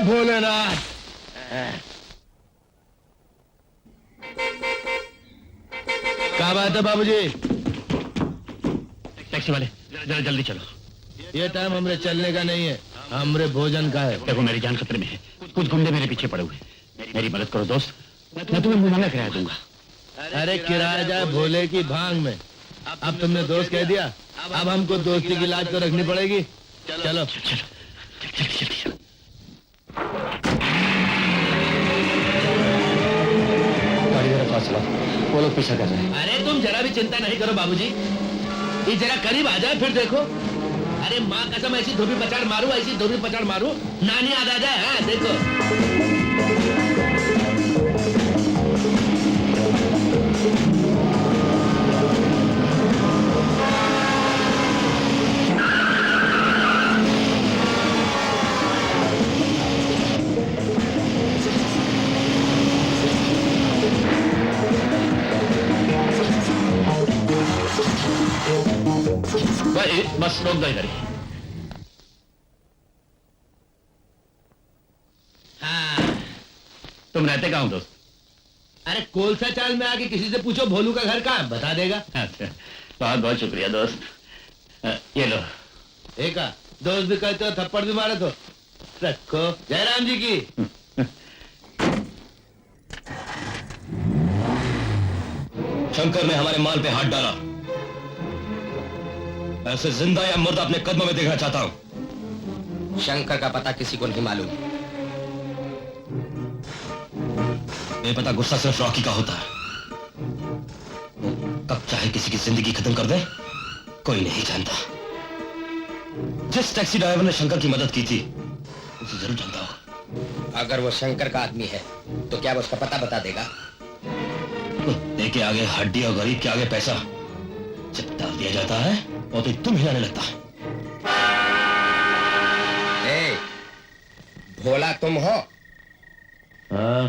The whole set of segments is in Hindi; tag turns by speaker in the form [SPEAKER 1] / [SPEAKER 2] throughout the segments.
[SPEAKER 1] भोलेनाथ। क्या बात है बाबूजी?
[SPEAKER 2] टैक्सी वाले जरा जल्दी चलो।
[SPEAKER 1] ये टाइम हमरे चलने का नहीं है, हमरे भोजन का है।
[SPEAKER 2] देखो मेरी जान खतरे में है, कुछ गुंडे मेरे पीछे पड़े हुए। मेरी मदद करो दोस्त, मैं तुम्हें मुहंगा किराया दूंगा।
[SPEAKER 1] अरे किराया जाए भोले की भांग में। अब तुमने दोस्त कह दिया, अब हमको दोस्ती की लाज तो रखनी पड़ेगी। चलो
[SPEAKER 2] चलो जल्दी चलो। गाड़ी जरा पास चलाओ, वो लोग पीछा कर रहे हैं।
[SPEAKER 1] अरे तुम जरा भी चिंता नहीं करो बाबूजी, ये जरा करीब आ जाए फिर देखो। अरे माँ कसम ऐसी धोबी पछाड़ मारू, ऐसी धोबी पछाड़ मारू, नानी याद आ जाए। हाँ देखो।
[SPEAKER 2] बस रोक दो इधर ही।
[SPEAKER 1] हाँ।
[SPEAKER 2] तुम रहते कहाँ हो दोस्त?
[SPEAKER 1] अरे कोलसा चाल में आके किसी से पूछो भोलू का घर कहाँ है, बता देगा।
[SPEAKER 2] अच्छा, बहुत बहुत शुक्रिया दोस्त। ये लो।
[SPEAKER 1] एक दोस्त भी कहते हो, थप्पड़ भी मारे तो रखो। जयराम जी की।
[SPEAKER 3] शंकर ने हमारे माल पे हाथ डाला, ऐसे जिंदा या मुर्दा अपने कदमों में देखना चाहता हूं।
[SPEAKER 4] शंकर का पता किसी को नहीं मालूम।
[SPEAKER 3] ये पता गुस्सा सिर्फ रॉकी का होता है। कब चाहे किसी की जिंदगी खत्म कर दे, कोई नहीं जानता। जिस टैक्सी ड्राइवर ने शंकर की मदद की थी, उसे जरूर जानता होगा।
[SPEAKER 4] अगर वो शंकर का आदमी है तो क्या वो उसका पता बता देगा?
[SPEAKER 3] कुत्ते के आगे हड्डी और गरीब के आगे पैसा जब डाल दिया जाता है और तो तुम हिलाने लगता है।
[SPEAKER 4] ए, भोला तुम हो?
[SPEAKER 1] हाँ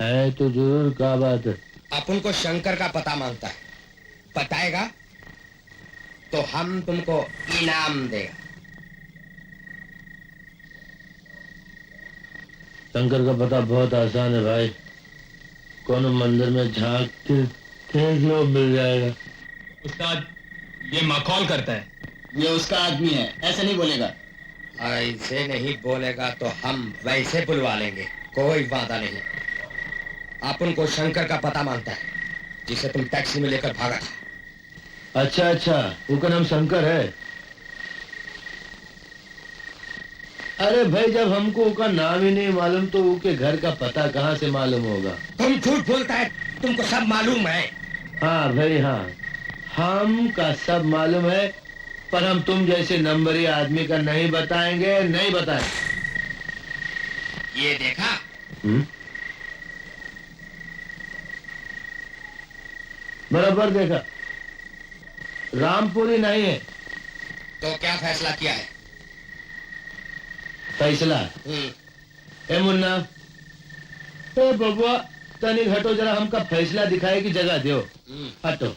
[SPEAKER 1] है तो जरूर। क्या बात है?
[SPEAKER 4] अपन को शंकर का पता मांगता है, बताएगा तो हम तुमको इनाम देगा।
[SPEAKER 1] शंकर का पता बहुत आसान है भाई, कौन मंदिर में झांक के देख लो मिल जाएगा।
[SPEAKER 3] उस्ताद ये माखौल करता है।
[SPEAKER 5] ये उसका आदमी है, ऐसे नहीं बोलेगा।
[SPEAKER 4] ऐसे नहीं बोलेगा तो हम वैसे बुलवा लेंगे, कोई वादा नहीं। अपन को शंकर का पता मांगता है, जिसे तुम टैक्सी में लेकर भागा था।
[SPEAKER 1] अच्छा अच्छा, उसका नाम शंकर है। अरे भाई जब हमको उसका नाम ही नहीं मालूम तो उसके घर का पता कहाँ से मालूम होगा?
[SPEAKER 4] तुम झूठ बोलता है, तुमको सब मालूम है।
[SPEAKER 1] हाँ भाई हाँ, हम का सब मालूम है, पर हम तुम जैसे नंबरी आदमी का नहीं बताएंगे, नहीं बताएंगे।
[SPEAKER 4] ये देखा?
[SPEAKER 1] बराबर देखा। रामपुरी नहीं है।
[SPEAKER 4] तो क्या फैसला किया है?
[SPEAKER 1] फैसला? ए मुन्ना, ए बबुआ, तनिक हटो जरा, हमका फैसला दिखाए की जगह दो। हटो।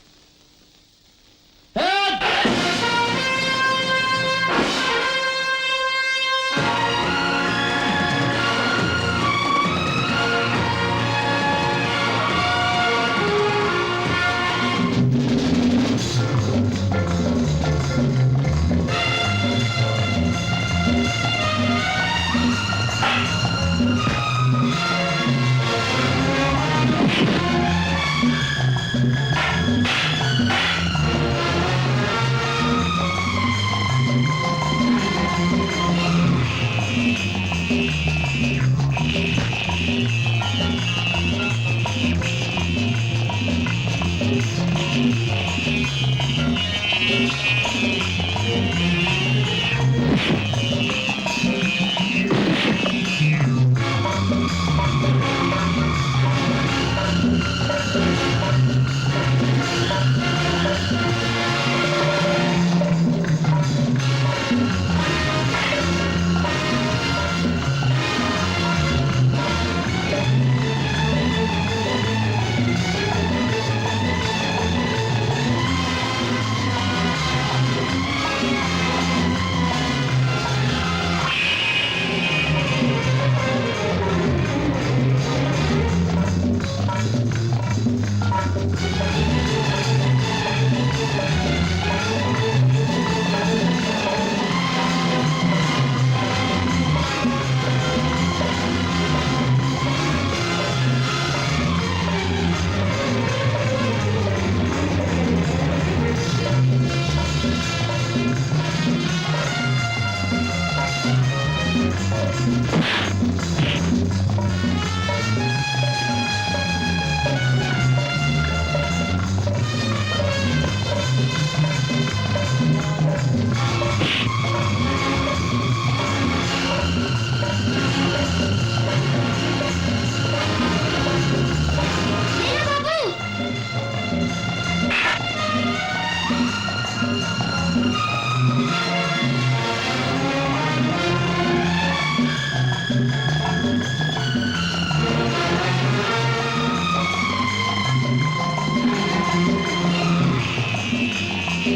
[SPEAKER 1] ये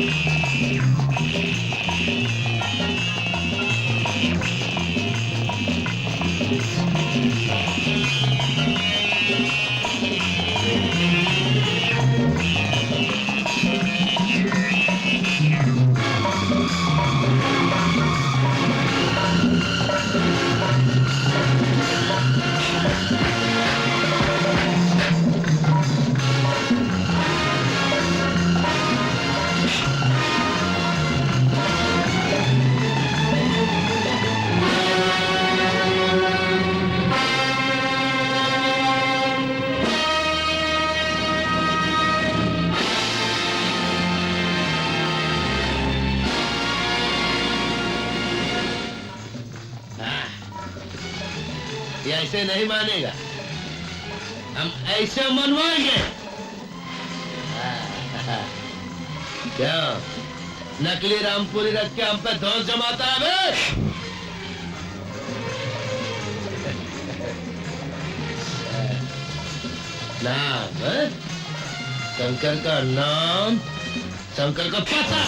[SPEAKER 1] ऐसे नहीं मानेगा, हम ऐसे मनवाएंगे। क्या नकली रामपुरी रख के हम पे धौंस जमाता है बे? नाम है? शंकर का नाम, शंकर का पता।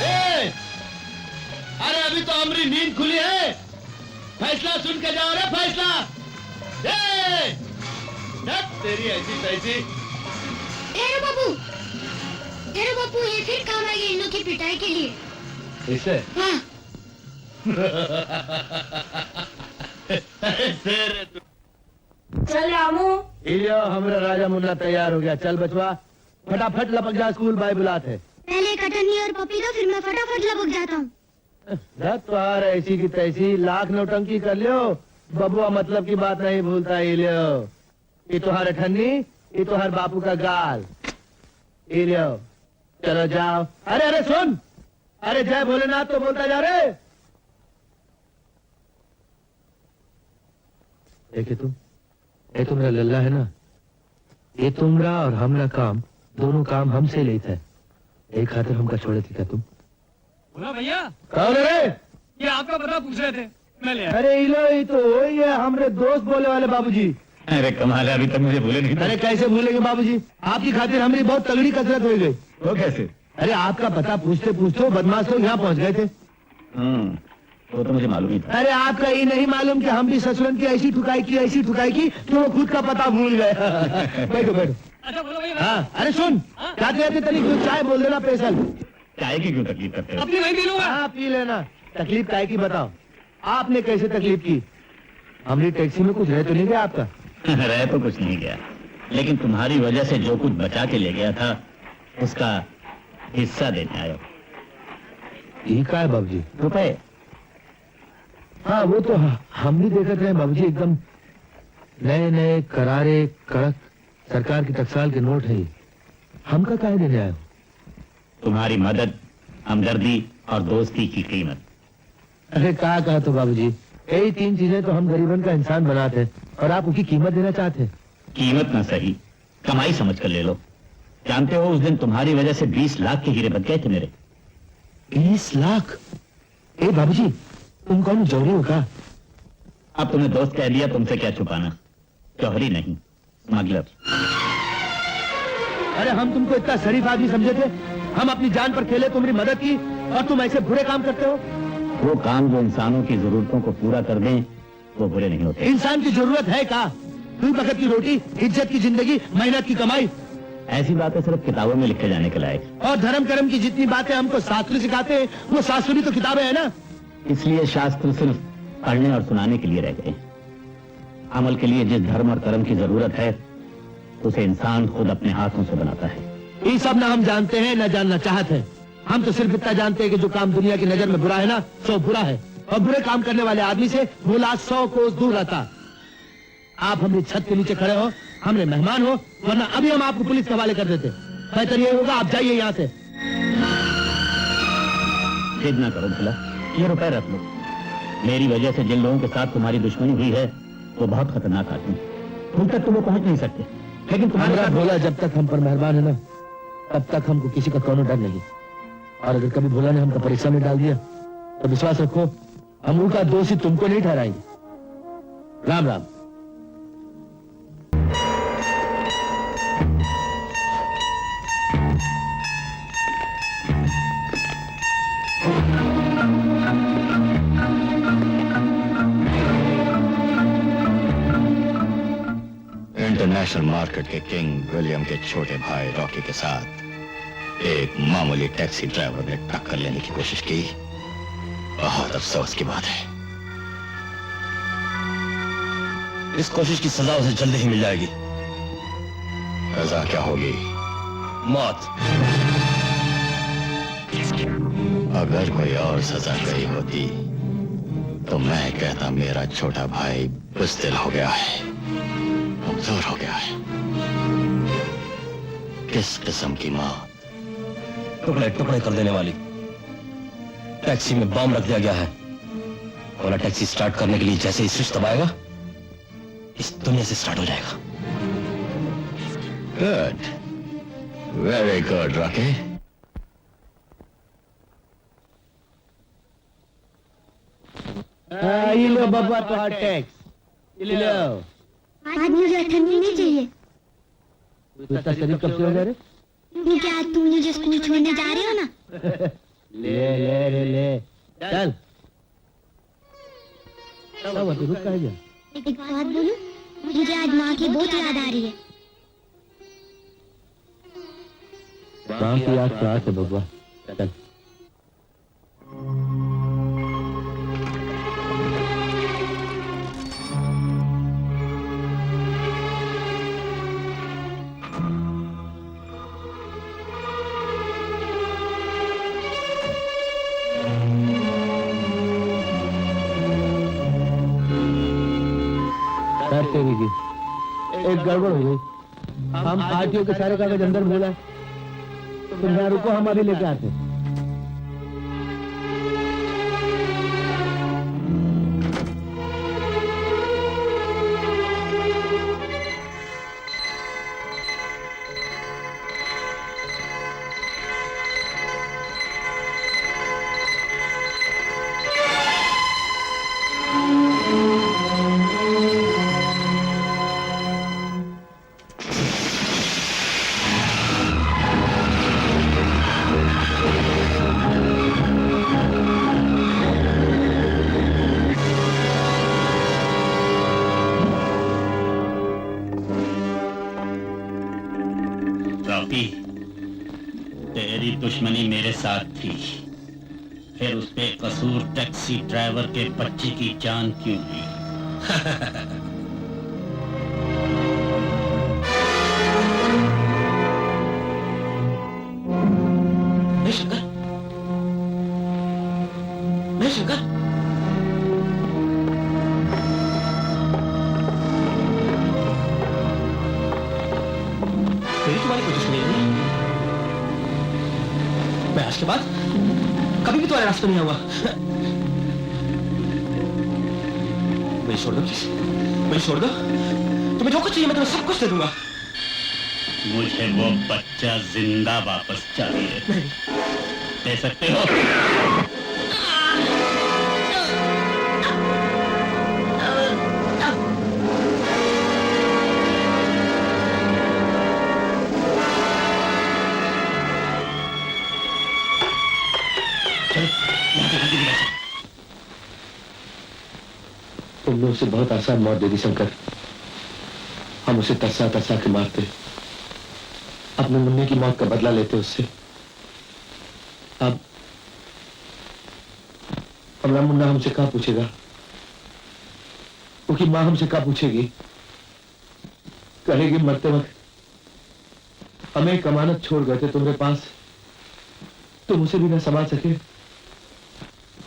[SPEAKER 1] ए, अरे अभी तो हमारी नींद खुली है, फैसला सुन के जाओ रे फैसला। ए, तेरी ऐसी तैसी।
[SPEAKER 6] तेरे बापू ये फिर काम आएगी इन लोग की पिटाई के लिए।
[SPEAKER 1] इसे
[SPEAKER 6] हाँ।
[SPEAKER 1] तेरे
[SPEAKER 6] चल रामू।
[SPEAKER 1] इलियो हमरा राजा मुन्ना तैयार हो गया। चल बचवा फटाफट लपक जा, स्कूल भाई बुलाते।
[SPEAKER 6] पहले कटनी और पपी दो, फिर मैं फटाफट लपक जाता हूँ।
[SPEAKER 1] तो आ रहा ऐसी की तैसी लाख नौटंकी कर लियो, बबुआ मतलब की बात नहीं भूलता। इलियो ये तुम्हारे ठन्नी, ये तुम्हारे बापू का गाल। इलियो चलो जाओ। अरे अरे सुन, अरे जय भोलेनाथ तो बोलता जा रे। देखे तुम, ये तुम्हारा लल्ला है ना, ये तुमरा और हमरा काम दोनों काम हमसे लेता है। एक खातिर हमका छोड़े थी क्या तुम?
[SPEAKER 7] बोला भैया,
[SPEAKER 1] कौन है रे?
[SPEAKER 7] ये आपका पता पूछ रहे थे, मैं ले आया।
[SPEAKER 1] अरे इलो ही तो वही है, हमरे दोस्त बोले वाले बाबूजी।
[SPEAKER 2] अरे कमाल है, अभी तक मुझे भूले नहीं।
[SPEAKER 1] अरे कैसे भूलेंगे बाबूजी, आपकी खातिर हमारी बहुत तगड़ी कसरत हो गई।
[SPEAKER 2] वो कैसे?
[SPEAKER 1] अरे आपका पता पूछते पूछते बदमाश लोग यहाँ पहुँच गए थे।
[SPEAKER 2] वो तो मुझे मालूम ही था।
[SPEAKER 1] अरे आपका ये नहीं मालूम कि हम भी ससुरन की ऐसी ठुकाई की कि वो खुद का पता भूल गए। बैठो बैठो।
[SPEAKER 7] अच्छा बोलो भैया।
[SPEAKER 1] हाँ अरे सुन, खाते रहते तनिक दो चाय बोल देना स्पेशल।
[SPEAKER 2] चाय की क्यों तकलीफ करते हो?
[SPEAKER 7] अपनी वही पी लूंगा।
[SPEAKER 1] हाँ पी लेना। तकलीफ काय की बताओ, आपने कैसे तकलीफ की? हमारी टैक्सी में कुछ रह तो नहीं गया आपका?
[SPEAKER 2] रह तो कुछ नहीं गया, लेकिन तुम्हारी वजह से जो कुछ बचा के ले गया था उसका हिस्सा देने आया।
[SPEAKER 1] ठीक है बाबूजी।
[SPEAKER 2] रुपए?
[SPEAKER 1] हाँ वो तो हम भी देखते हैं बाबूजी, एकदम नए नए करारे कड़क सरकार की टकसाल के नोट है। हमका काहे देने आए हो?
[SPEAKER 2] तुम्हारी मदद, हमदर्दी और दोस्ती की कीमत।
[SPEAKER 1] अरे कहा तो बाबूजी, यही तीन चीजें तो हम गरीबन का इंसान बनाते और आप उसकी कीमत देना चाहते।
[SPEAKER 2] कीमत ना सही, कमाई समझ कर ले लो। जानते हो उस दिन तुम्हारी वजह से 20 लाख के हीरे बच गए थे मेरे।
[SPEAKER 1] 20 लाख? ए बाबूजी तुम कौन जौहरी हो का?
[SPEAKER 2] अब तुम्हें दोस्त कह दिया, तुमसे क्या छुपाना। जौहरी नहीं, स्मगलर।
[SPEAKER 1] अरे हम तुमको इतना शरीफ आदमी समझे थे, हम अपनी जान पर खेले, तुम्हारी मदद की और तुम ऐसे बुरे काम करते हो।
[SPEAKER 2] वो काम जो इंसानों की जरूरतों को पूरा कर दें वो बुरे नहीं होते।
[SPEAKER 1] इंसान की जरूरत है का? कोई वक्त की रोटी, इज्जत की जिंदगी, मेहनत की कमाई।
[SPEAKER 2] ऐसी बातें सिर्फ किताबों में लिखे जाने के लायक।
[SPEAKER 1] और धर्म कर्म की जितनी बातें हमको शास्त्र सिखाते हैं, वो शास्त्र भी तो किताबें है ना।
[SPEAKER 2] इसलिए शास्त्र सिर्फ पढ़ने और सुनाने के लिए रह गए। अमल के लिए जिस धर्म और कर्म की जरूरत है उसे इंसान खुद अपने हाथों से बनाता है।
[SPEAKER 1] ये सब ना हम जानते हैं ना जानना चाहते हैं। हम तो सिर्फ इतना जानते हैं कि जो काम दुनिया की नजर में बुरा है ना, सो बुरा है, और बुरे काम करने वाले आदमी से वो लाश 100 कोस दूर रहता। आप हमारी छत के नीचे खड़े हो, हमरे मेहमान हो, वरना अभी हम आपको पुलिस के हवाले कर देते। बेहतर ये होगा आप जाइए यहाँ से।
[SPEAKER 2] जिद ना करो भला, ये रुपए रख लो। मेरी वजह से जिन लोगों के साथ तुम्हारी दुश्मनी हुई है वो बहुत खतरनाक आदमी, तुम तक तो वो पहुंच नहीं सकते, लेकिन तुम्हारे साथ
[SPEAKER 1] भोला जब तक हम पर मेहरबान है ना, तब तक हमको किसी का कोनो डर नहीं। और अगर कभी भोला ने हमको परीक्षा में डाल दिया तो विश्वास रखो हम उनका दोषी तुमको नहीं ठहराएंगे। राम राम।
[SPEAKER 3] नेशनल मार्केट के किंग विलियम के छोटे भाई रॉकी के साथ एक मामूली टैक्सी ड्राइवर ने टक्कर लेने की कोशिश की। बहुत अफसोस की बात है। इस कोशिश की सजा उसे जल्दी ही मिल जाएगी। सजा क्या होगी? मौत। अगर कोई और सजा गई होती तो मैं कहता मेरा छोटा भाई बुज़दिल हो गया है, कमजोर हो गया है। किस किस्म की मौत? टुकड़े टुकड़े कर देने वाली। टैक्सी में बम रख दिया गया है। वाला टैक्सी स्टार्ट करने के लिए जैसे ही स्विच दबाएगा इस दुनिया से स्टार्ट हो जाएगा। Good, very good Rocky.
[SPEAKER 1] ये लो बब्बा तो हॉट टैक्स, ये लो।
[SPEAKER 6] आज मुझे ठंडी नहीं चाहिए
[SPEAKER 1] तू इतना शरीर कब से हो गया रे?
[SPEAKER 6] क्योंकि आज तुम मुझे स्कूल छोड़ने जा रहे हो ना।
[SPEAKER 1] ले चल। क्या हुआ, तू रुक कहाँ गया?
[SPEAKER 6] एक बात बोलूं, मुझे आज माँ की बहुत याद आ रही है।
[SPEAKER 1] काम की याद तो आते बब्बा, चल। एक गड़बड़ हो गई। हम पार्टियों के सारे कागज अंदर भूला। तुम यहाँ रुको, हम अभी लेके आते।
[SPEAKER 2] तेरी दुश्मनी मेरे साथ थी, फिर उस पे कसूर टैक्सी ड्राइवर के बच्चे की जान क्यों ली?
[SPEAKER 3] शंकर, शंकर, मेरी तुम्हारी कोई दुश्मनी नहीं। मैं आज के बाद कभी भी तुम्हारे रास्ते नहीं आऊंगा। मुझे छोड़ दो, मुझे छोड़ दो। तुम्हें जो कुछ चाहिए मैं तुम्हें सब कुछ दे दूंगा।
[SPEAKER 2] मुझे वो बच्चा जिंदा वापस चाहिए। दे सकते हो?
[SPEAKER 1] तुमने उसे बहुत आसान मौत दे दी शंकर। हम उसे तरसा तरसा के मारते, अपने मुन्ने की मौत का बदला लेते उससे। अब हमारा मुन्ना हमसे क्या पूछेगा? क्योंकि माँ हमसे क्या पूछेगी? कहेगी मरते वक्त हमें एक अमानत छोड़ गए थे तुम्हारे पास, तुम उसे भी ना संभाल सके,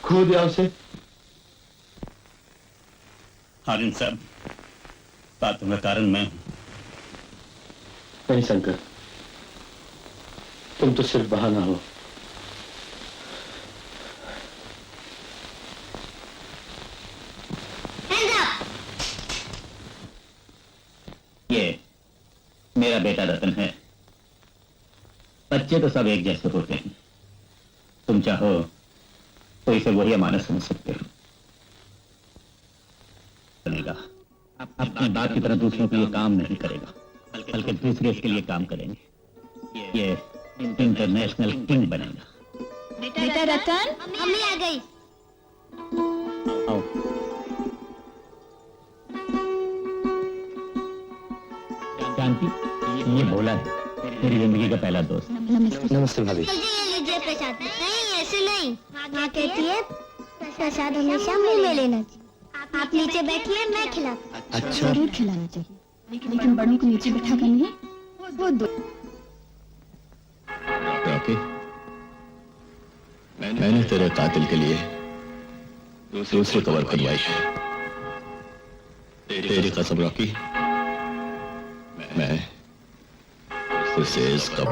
[SPEAKER 1] खो दिया उसे।
[SPEAKER 2] हारिन साहब, बातों का कारण मैं हूं।
[SPEAKER 1] नहीं शंकर, तुम तो सिर्फ बहाना हो।
[SPEAKER 2] ये मेरा बेटा रतन है। बच्चे तो सब एक जैसे होते हैं। तुम चाहो तो इसे वही अमानत समझ सकते हो। अपनी बात की तरह दूसरों के लिए काम नहीं करेगा, बल्कि दूसरे के लिए काम करेंगे। ये इंटरनेशनल किंग बनेगा।
[SPEAKER 6] बेटा रतन, मम्मी आ गई।
[SPEAKER 2] जानते ये भोला है, मेरी जिंदगी का पहला दोस्त।
[SPEAKER 3] नमस्ते भाभी।
[SPEAKER 6] जी ये लीजिए प्रसाद। नहीं ऐसे नहीं, माँ कहती है प्रसाद हमेशा मुंह में लेना चाहिए। आप नीचे बैठिए, मैं खिलाता हूँ।
[SPEAKER 3] अच्छा,
[SPEAKER 8] जरूर खिलाना चाहिए, लेकिन बड़ों को नीचे बैठा कर नहीं, वो दो।
[SPEAKER 9] रॉकी, मैंने तेरे कातिल के लिए दूसरी कबर खुदवाई है। तेरी कसम रॉकी, मैं उसे इसका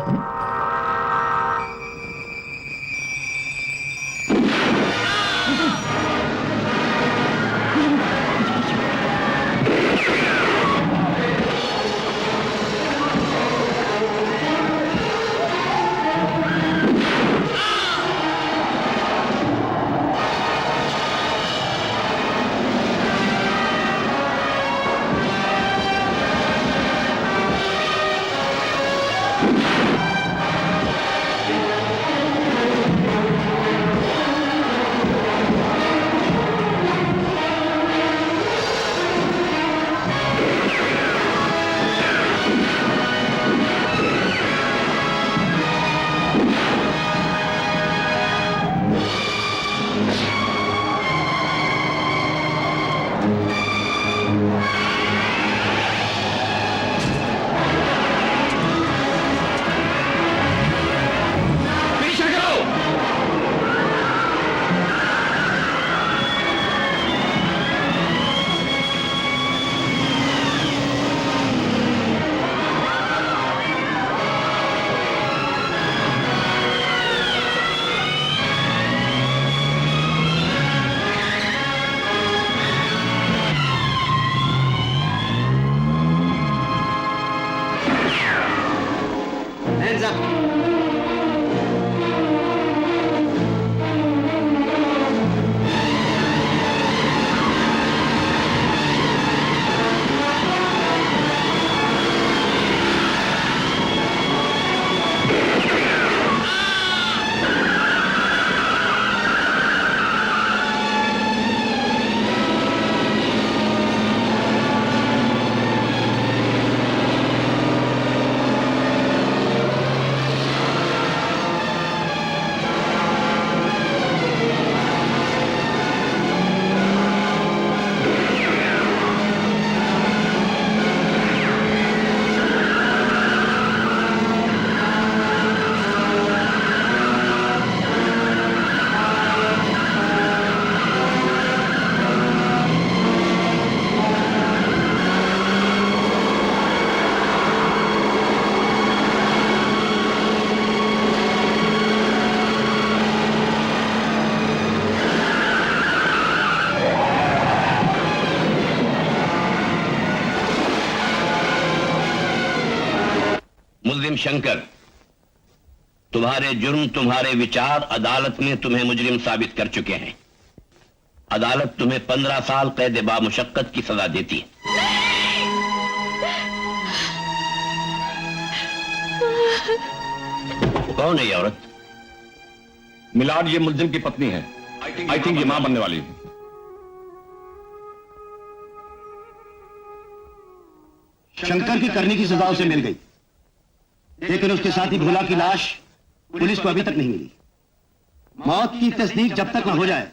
[SPEAKER 10] मुल्जिम शंकर, तुम्हारे जुर्म, तुम्हारे विचार अदालत में तुम्हें मुजरिम साबित कर चुके हैं। अदालत तुम्हें 15 साल कैद बामुशक्कत की सजा देती है। कौन है ये औरत?
[SPEAKER 9] मिलाद, ये मुल्जिम की पत्नी है। आई थिंक ये मां बनने वाली है।
[SPEAKER 5] शंकर की करने की सजा उसे मिल गई, लेकिन उसके साथ ही भोला की लाश पुलिस को अभी तक नहीं मिली। मौत की तस्दीक जब तक न हो जाए,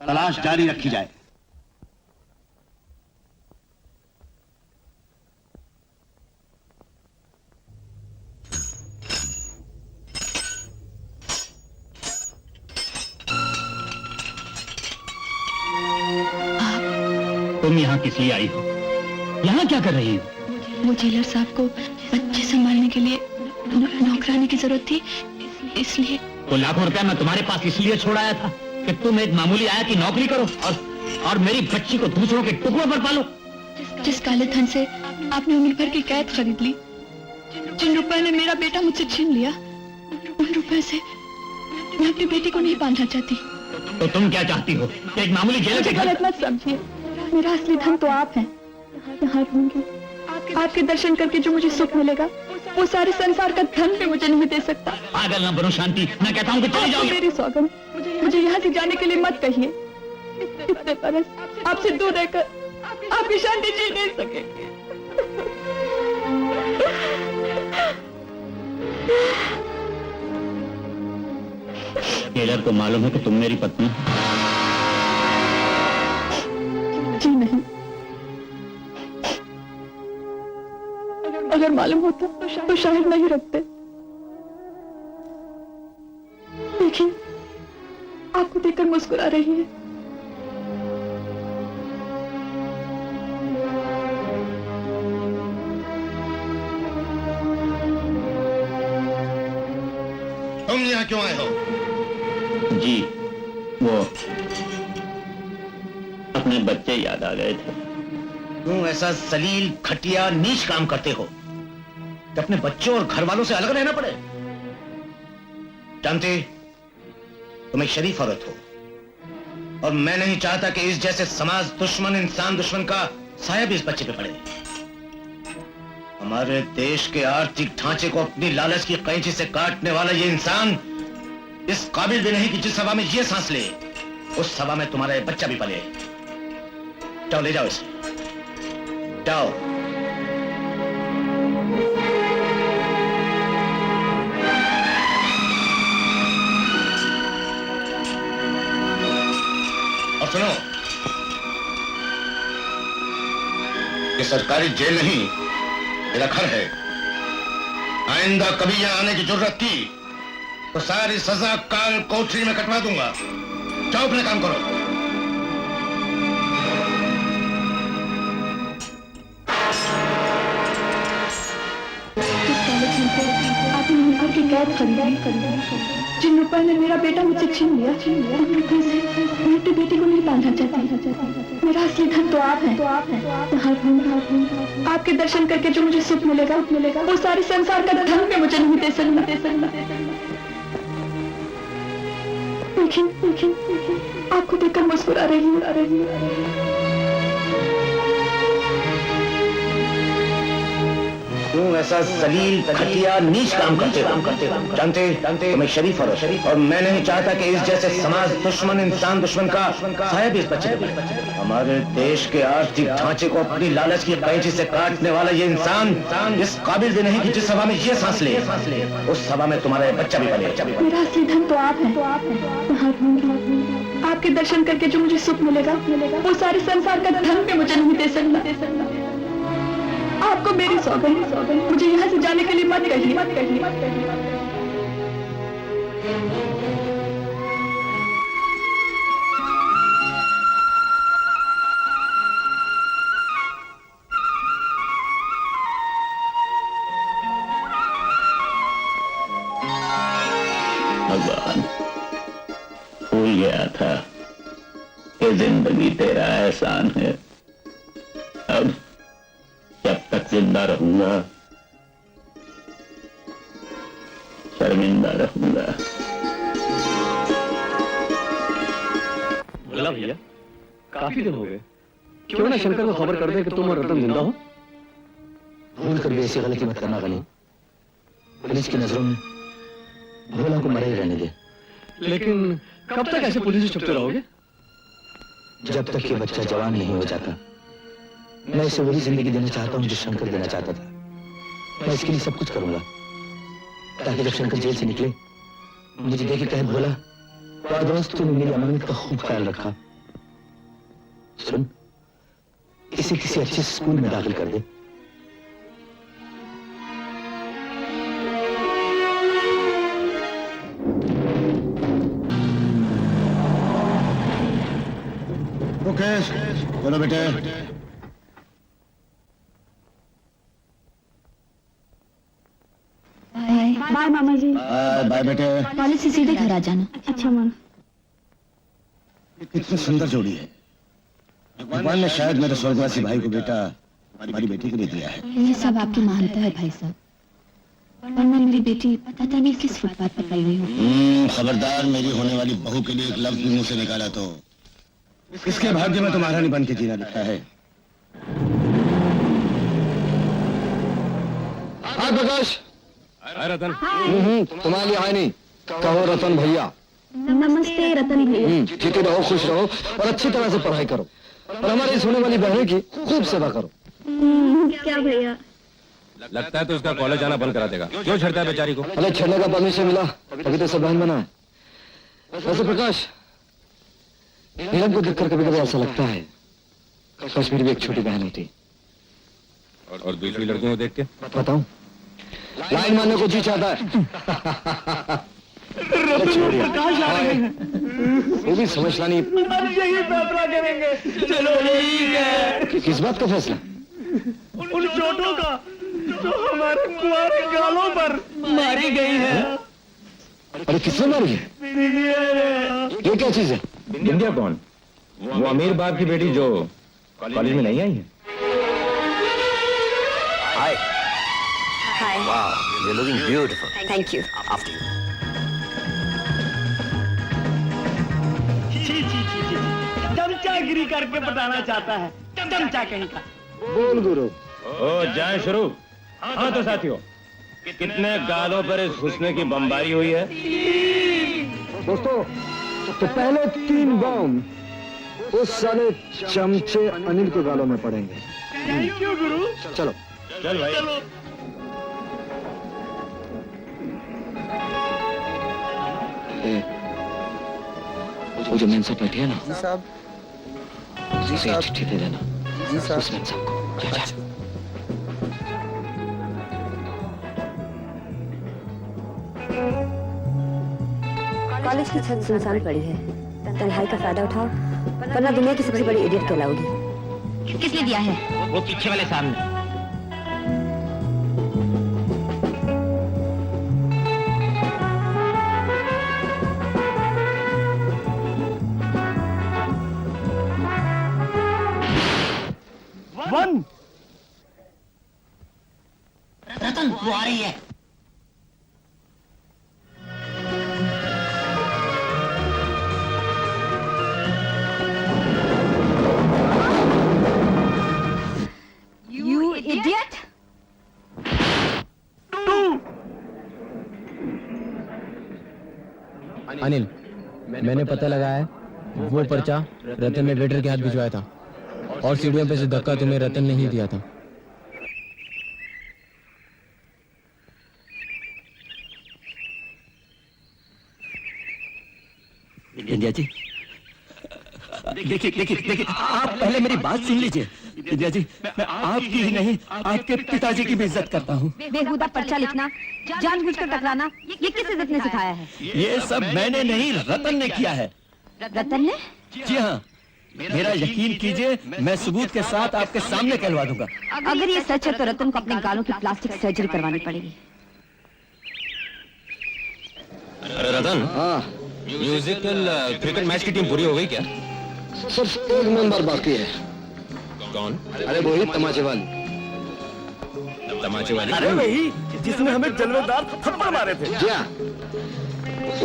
[SPEAKER 5] तलाश जारी रखी जाए।
[SPEAKER 2] तुम यहाँ किस लिए आई हो? यहाँ क्या कर रही हो?
[SPEAKER 8] वो जेलर साहब को बच्चे संभालने के लिए नौकरानी की जरूरत थी, इसलिए।
[SPEAKER 2] तो लाखों रुपया मैं तुम्हारे पास इसलिए छोड़ आया था कि तुम एक मामूली आया की नौकरी करो और मेरी बच्ची को दूसरों के टुकड़ों पर पालो।
[SPEAKER 8] जिस काले धन से आपने उम्र भर की कैद खरीद ली, जिन रुपए ने मेरा बेटा मुझसे छीन लिया, उन रुपए से मैं अपनी बेटी को नहीं पालना चाहती।
[SPEAKER 2] तो तुम क्या चाहती हो? एक मामूली जेलर के घर?
[SPEAKER 8] गलत मत समझिए, मेरा असली धन तो आप हैं। यहाँ रहूंगी, आपके दर्शन करके जो मुझे सुख मिलेगा, वो सारे संसार का धन भी मुझे नहीं दे सकता।
[SPEAKER 2] पागल ना बनो शांति, मैं कहता हूँ कि चली जाओ।
[SPEAKER 8] मेरी सौगंध, मुझे यहाँ से जाने के लिए मत कहिए। इतने बरस आपसे दूर रहकर आपकी शांति जी नहीं सकेंगे।
[SPEAKER 2] टेलर को मालूम है कि तुम मेरी पत्नी हो?
[SPEAKER 8] जी नहीं। अगर मालूम होता तो शायद नहीं रखते। देखिए, आपको देखकर मुस्कुरा रही है।
[SPEAKER 5] तुम यहाँ क्यों आए हो?
[SPEAKER 2] जी, वो अपने बच्चे याद आ गए थे।
[SPEAKER 5] तुम ऐसा जलील, घटिया, नीच काम करते हो कि अपने बच्चों और घर वालों से अलग रहना पड़े। जानते, तुम एक शरीफ औरत हो और मैं नहीं चाहता कि इस जैसे समाज दुश्मन, इंसान दुश्मन का साया भी इस बच्चे पे पड़े। हमारे देश के आर्थिक ढांचे को अपनी लालच की कैंची से काटने वाला ये इंसान इस काबिल भी नहीं कि जिस सभा में ये सांस ले, उस सभा में तुम्हारा ये बच्चा भी पले। जाओ, ले जाओ इसे, जाओ। और सुनो, ये सरकारी जेल नहीं, मेरा घर है। आइंदा कभी यहां आने की जरूरत की तो सारी सजा काल कोठरी में कटवा दूंगा। जाओ, अपने काम करो।
[SPEAKER 8] आपने उम्र की कैद खरीदी। जिन रुपए ने मेरा बेटा मुझसे छीन लिया, उन रुपए से मैं अपनी बेटी को नहीं पालना चाहती। मेरा असली धन तो आप हैं। आपके दर्शन करके जो मुझे सुख मिलेगा, वो सारे संसार का धन में मुझे नहीं दे सकता। लेकिन आपको देखकर मुस्कुरा रही हूँ।
[SPEAKER 5] तुम ऐसा जलील, घटिया, नीच काम करते हो। जानते, तुम एक शरीफ औरत और मैं नहीं चाहता कि इस जैसे समाज दुश्मन, इंसान दुश्मन का साया भी इस बच्चे पे पड़े। हमारे देश के आर्थिक ढांचे को अपनी लालच की कैंची से काटने वाला ये इंसान इस काबिल भी नहीं कि जिस सभा में ये सांस ले, उस सभा में तुम्हारा ये बच्चा भी पले।
[SPEAKER 8] मेरा असली धन तो आप हैं। आपके दर्शन करके जो मुझे सुख मिलेगा, वो सारे संसार का धन में मुझे नहीं दे सकता। आपको मेरी सौगंध, मुझे यहाँ से जाने के लिए मत कहिए।
[SPEAKER 2] भगवान, भूल गया था कि जिंदगी तेरा एहसान है। अब जब तक जिंदा रहूंगा, शर्मिंदा रहूंगा।
[SPEAKER 1] बोला भैया, काफी दिन हो गए, क्यों ना शंकर को खबर कर दे कि तुम और रतन जिंदा हो। भूल कर भी ऐसी गलती मत करना गली। पुलिस की नजरों में भोला को मरे ही रहने दे। लेकिन कब तक ऐसे पुलिस से छुपते रहोगे? जब तक ये बच्चा जवान नहीं हो जाता। मैं इसे वही जिंदगी देना चाहता हूँ जो शंकर देना चाहता था। मैं इसके लिए सब कुछ करूंगा ताकि जब शंकर जेल से निकले मुझे देखे कहे, भोला क्या दोस्त, तूने मेरी अमानत का खूब ख्याल रखा। सुन, इसे किसी अच्छे स्कूल में दाखिल कर दे।
[SPEAKER 5] मुकेश, बोलो बेटे।
[SPEAKER 6] बाय मामा जी।
[SPEAKER 5] बाय बेटे।
[SPEAKER 6] कॉलेज से सीधे घर आ जाना। अच्छा मामा।
[SPEAKER 5] कितनी सुंदर जोड़ी है। भगवान ने शायद मेरे स्वर्गवासी भाई को बेटा हमारी बेटी को दे दिया है।
[SPEAKER 6] ये सब आपकी महानता है भाई साहब, वरना मेरी बेटी पता नहीं किस फुटपाथ पर पड़ी हुई हो।
[SPEAKER 5] खबरदार, मेरी होने वाली बहू के लिए एक लफ्ज भी मुंह से निकाला तो इसके भाग्य में तुम्हारा नहीं बन के जीना लिखा है।
[SPEAKER 1] हाँ प्रकाश,
[SPEAKER 7] रतन,
[SPEAKER 1] तुम्हारे लिए आए नहीं। कहो रतन भैया।
[SPEAKER 6] नमस्ते रतन भैया।
[SPEAKER 1] जीते रहो, खुश रहो और अच्छी तरह से पढ़ाई करो और हमारे इस होने वाली बहन की खूब सेवा करो।
[SPEAKER 6] क्या भैया?
[SPEAKER 3] लगता है तो उसका कॉलेज जाना बंद करा देगा। क्यों छेड़ता है बेचारी को?
[SPEAKER 5] अरे छेड़ने का परमिशन मिला तभी तो सब बहन बना है। वैसे प्रकाश, नीलम को देखकर कभी कभी ऐसा लगता है काश मेरी भी एक छोटी बहन होती।
[SPEAKER 3] और दूसरी लड़कियों को देख के
[SPEAKER 5] बताऊं, लाइन मारने को जी चाहता है। प्रकाश आ रहे हैं। वो भी समझना नहीं।
[SPEAKER 1] यही फैसला करेंगे। चलो ठीक है।
[SPEAKER 5] किस बात का फैसला?
[SPEAKER 1] उन चोटों का जो हमारे कुंवारे गालों पर मारी गई है।
[SPEAKER 5] अरे किसने मारी है? ये क्या चीज है?
[SPEAKER 3] बिंदिया कौन? वो अमीर बाप की बेटी जो कॉलेज में नहीं आई है।
[SPEAKER 11] हाय।
[SPEAKER 12] Hi.
[SPEAKER 11] Wow, you're looking beautiful.
[SPEAKER 12] Thank you.
[SPEAKER 11] After you.
[SPEAKER 1] चमचागिरी करके बताना चाहता है। चमचा कहीं का।
[SPEAKER 5] बोल गुरु।
[SPEAKER 3] ओ जाए शुरू। हाँ तो साथियों, कितने गालों पर इस हुस्न की बमबारी हुई है?
[SPEAKER 5] दोस्तों, तो पहले 3 बम उस साले चमचे अनिल के गालों में पड़ेंगे।
[SPEAKER 1] थैंक यू गुरु।
[SPEAKER 5] चलो
[SPEAKER 3] चल भाई।
[SPEAKER 1] चलो।
[SPEAKER 5] वो जो मेन साहब बैठे हैं ना,
[SPEAKER 11] जी साहब।
[SPEAKER 5] उसे एक चिट्ठी दे देना।
[SPEAKER 11] जी साहब।
[SPEAKER 5] उस मेन साहब को। जा, जा।
[SPEAKER 12] कॉलेज की छत सुनसान पड़ी है। तन्हाई का फायदा उठाओ, वरना दुनिया की सबसे बड़ी इडियट कहलाओगी। किसने दिया है?
[SPEAKER 2] वो पीछे वाले सामने।
[SPEAKER 1] वन।
[SPEAKER 2] रतन वो आ रही है।
[SPEAKER 12] You idiot!
[SPEAKER 13] अनिल, मैंने पता लगाया है वो पर्चा रतन ने वेटर के हाथ भिजवाया था और सीढ़ियों पे से धक्का तुम्हें रतन ने ही दिया था।
[SPEAKER 11] विद्या जी, देखिए, आप पहले मेरी बात सुन लीजिए। विद्या जी, मैं आपकी ही नहीं, आपके पिताजी की भी इज्जत करता हूँ।
[SPEAKER 12] बेहुदा पर्चा लिखना, जानबूझकर टकराना, ये किस इज्जत ने सिखाया है?
[SPEAKER 11] ये सब मैंने नहीं, रतन ने किया है।
[SPEAKER 12] रतन ने?
[SPEAKER 11] जी हाँ, मेरा यकीन कीजिए, मैं सबूत के साथ आपके सामने कहलवा दूंगा।
[SPEAKER 12] अगर ये सच है तो रतन को अपने गालों की प्लास्टिक सर्जरी करवानी पड़ेगी।
[SPEAKER 3] अरे रतन,
[SPEAKER 5] हाँ,
[SPEAKER 3] म्यूजिकल क्रिकेट मैच की टीम पूरी हो गई क्या?
[SPEAKER 5] सिर्फ एक मेंबर बाकी है।
[SPEAKER 3] कौन?
[SPEAKER 5] अरे वही तमाचे वाली।
[SPEAKER 3] तमाचे वाली?
[SPEAKER 1] अरे वही जिसने हमें जलवेदार थप्पड़ मारे थे।
[SPEAKER 5] जी हाँ,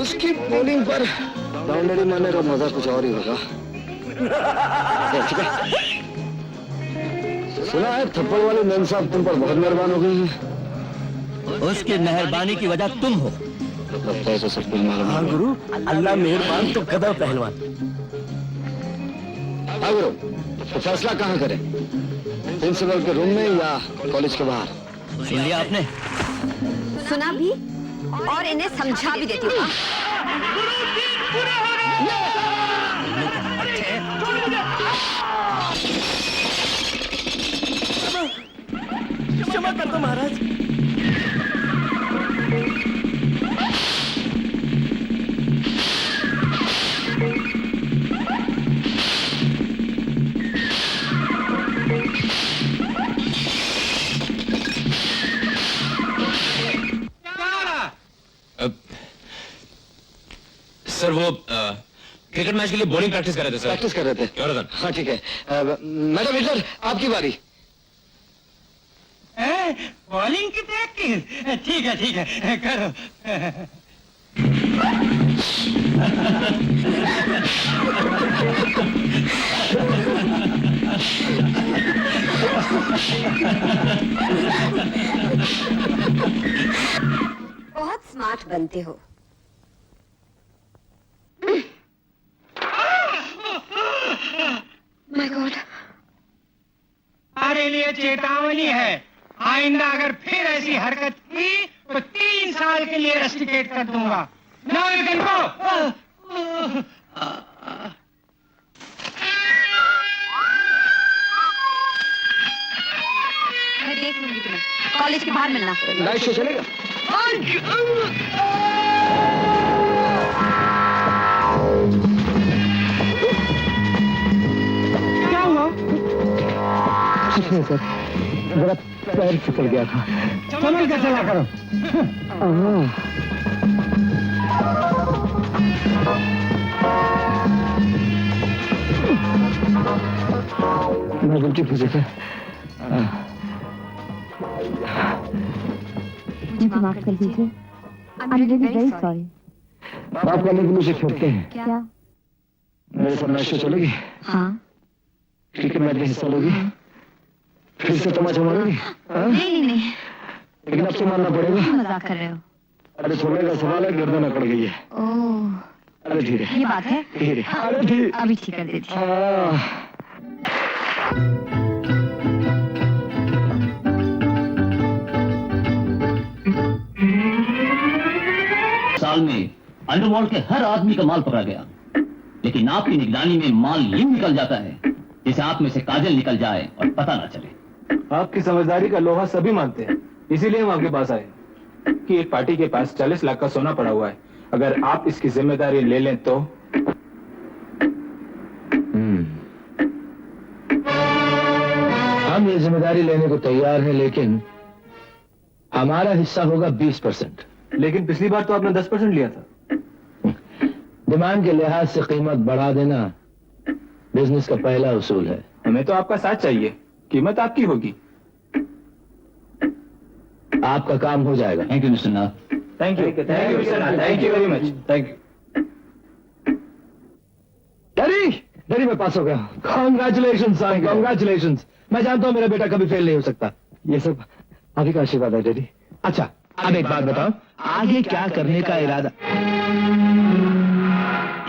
[SPEAKER 5] उसकी बॉलिंग पर बाउंड्री मारने का मजा कुछ और ही होगा। सुना है थप्पड़ वाले मेम साहब तुम पर बहुत मेहरबान हो गई हैं।
[SPEAKER 11] उसकी मेहरबानी की वजह तुम हो।
[SPEAKER 5] लगता है सब कुछ मालूम।
[SPEAKER 1] हाँ गुरु, अल्लाह मेहरबान तो कदर पहलवान।
[SPEAKER 5] हाँ गुरु, तो फैसला कहाँ करें? प्रिंसिपल के रूम में या कॉलेज के बाहर?
[SPEAKER 11] सुन लिया आपने?
[SPEAKER 12] सुना भी और इन्हें समझा भी देती हूँ।
[SPEAKER 1] क्षमा कर दो महाराज।
[SPEAKER 3] सर वो क्रिकेट मैच के लिए बॉलिंग प्रैक्टिस कर रहे थे सर।
[SPEAKER 5] प्रैक्टिस कर रहे थे?
[SPEAKER 3] क्यों रतन?
[SPEAKER 5] हाँ ठीक है। मैडम हिटलर, आपकी बारी।
[SPEAKER 1] बॉलिंग की प्रैक्टिस? ठीक है करो।
[SPEAKER 12] बहुत स्मार्ट बनते हो।
[SPEAKER 1] हमारे लिए चेतावनी है,
[SPEAKER 7] आइंदा अगर फिर ऐसी हरकत की तो 3 साल के लिए रस्टिकेट कर दूंगा। Now you can go.
[SPEAKER 12] मैं देख लूंगी तुम्हें, कॉलेज के बाहर मिलना।
[SPEAKER 5] नाइट शो चलेगा?
[SPEAKER 7] क्या हुआ?
[SPEAKER 1] कुछ नहीं सर, जरा पैर फिसल गया था।
[SPEAKER 7] संभल के चला करो।
[SPEAKER 1] मैं गलती फंसी सर।
[SPEAKER 12] मुझे माफ कर दीजिए। I am very sorry.
[SPEAKER 1] माफ करने के मुझे छोड़ते हैं
[SPEAKER 12] क्या?
[SPEAKER 1] मेरे साथ नाइट शो चलेगी?
[SPEAKER 12] हाँ।
[SPEAKER 1] क्रिकेट मैच में हिस्सा लोगी? फिर से तमाचा मारोगी?
[SPEAKER 12] नहीं नहीं,
[SPEAKER 1] लेकिन अब तो मानना पड़ेगा।
[SPEAKER 12] मजाक कर रहे हो।
[SPEAKER 1] अरे थोड़े का सवाल है, गर्दन अकड़ गई है।
[SPEAKER 12] ओह,
[SPEAKER 1] अरे धीरे।
[SPEAKER 12] ये बात है?
[SPEAKER 1] धीरे। अरे धीरे।
[SPEAKER 12] अभी ठीक कर देती।
[SPEAKER 2] साल में अंडरवर्ल्ड के हर आदमी का माल पकड़ा गया, लेकिन आपकी निगरानी में माल यूं निकल जाता है जैसे आप में से काजल निकल जाए और पता ना चले।
[SPEAKER 13] आपकी समझदारी का लोहा सभी मानते हैं, इसीलिए हम आपके पास आए कि एक पार्टी के पास 40 लाख का सोना पड़ा हुआ है। अगर आप इसकी जिम्मेदारी ले लें तो।
[SPEAKER 1] हम ये जिम्मेदारी लेने को तैयार हैं, लेकिन हमारा हिस्सा होगा 20%।
[SPEAKER 13] लेकिन पिछली बार तो आपने 10% लिया था।
[SPEAKER 1] डिमांड के लिहाज से कीमत बढ़ा देना बिजनेस का पहला उसूल है।
[SPEAKER 13] हमें तो आपका साथ चाहिए, कीमत आपकी होगी।
[SPEAKER 1] आपका काम हो जाएगा।
[SPEAKER 2] Thank you mister Nath.
[SPEAKER 13] Thank you thank you very much. Thank you.
[SPEAKER 1] Daddy, daddy मैं पास हो गया। कॉन्ग्रेचुलेशन सन, कॉन्ग्रेचुलेशन। मैं जानता हूँ मेरा बेटा कभी फेल नहीं हो सकता। ये सब अभी का आशीर्वाद है डैडी। अच्छा अब एक बात बताओ, आगे क्या करने का इरादा?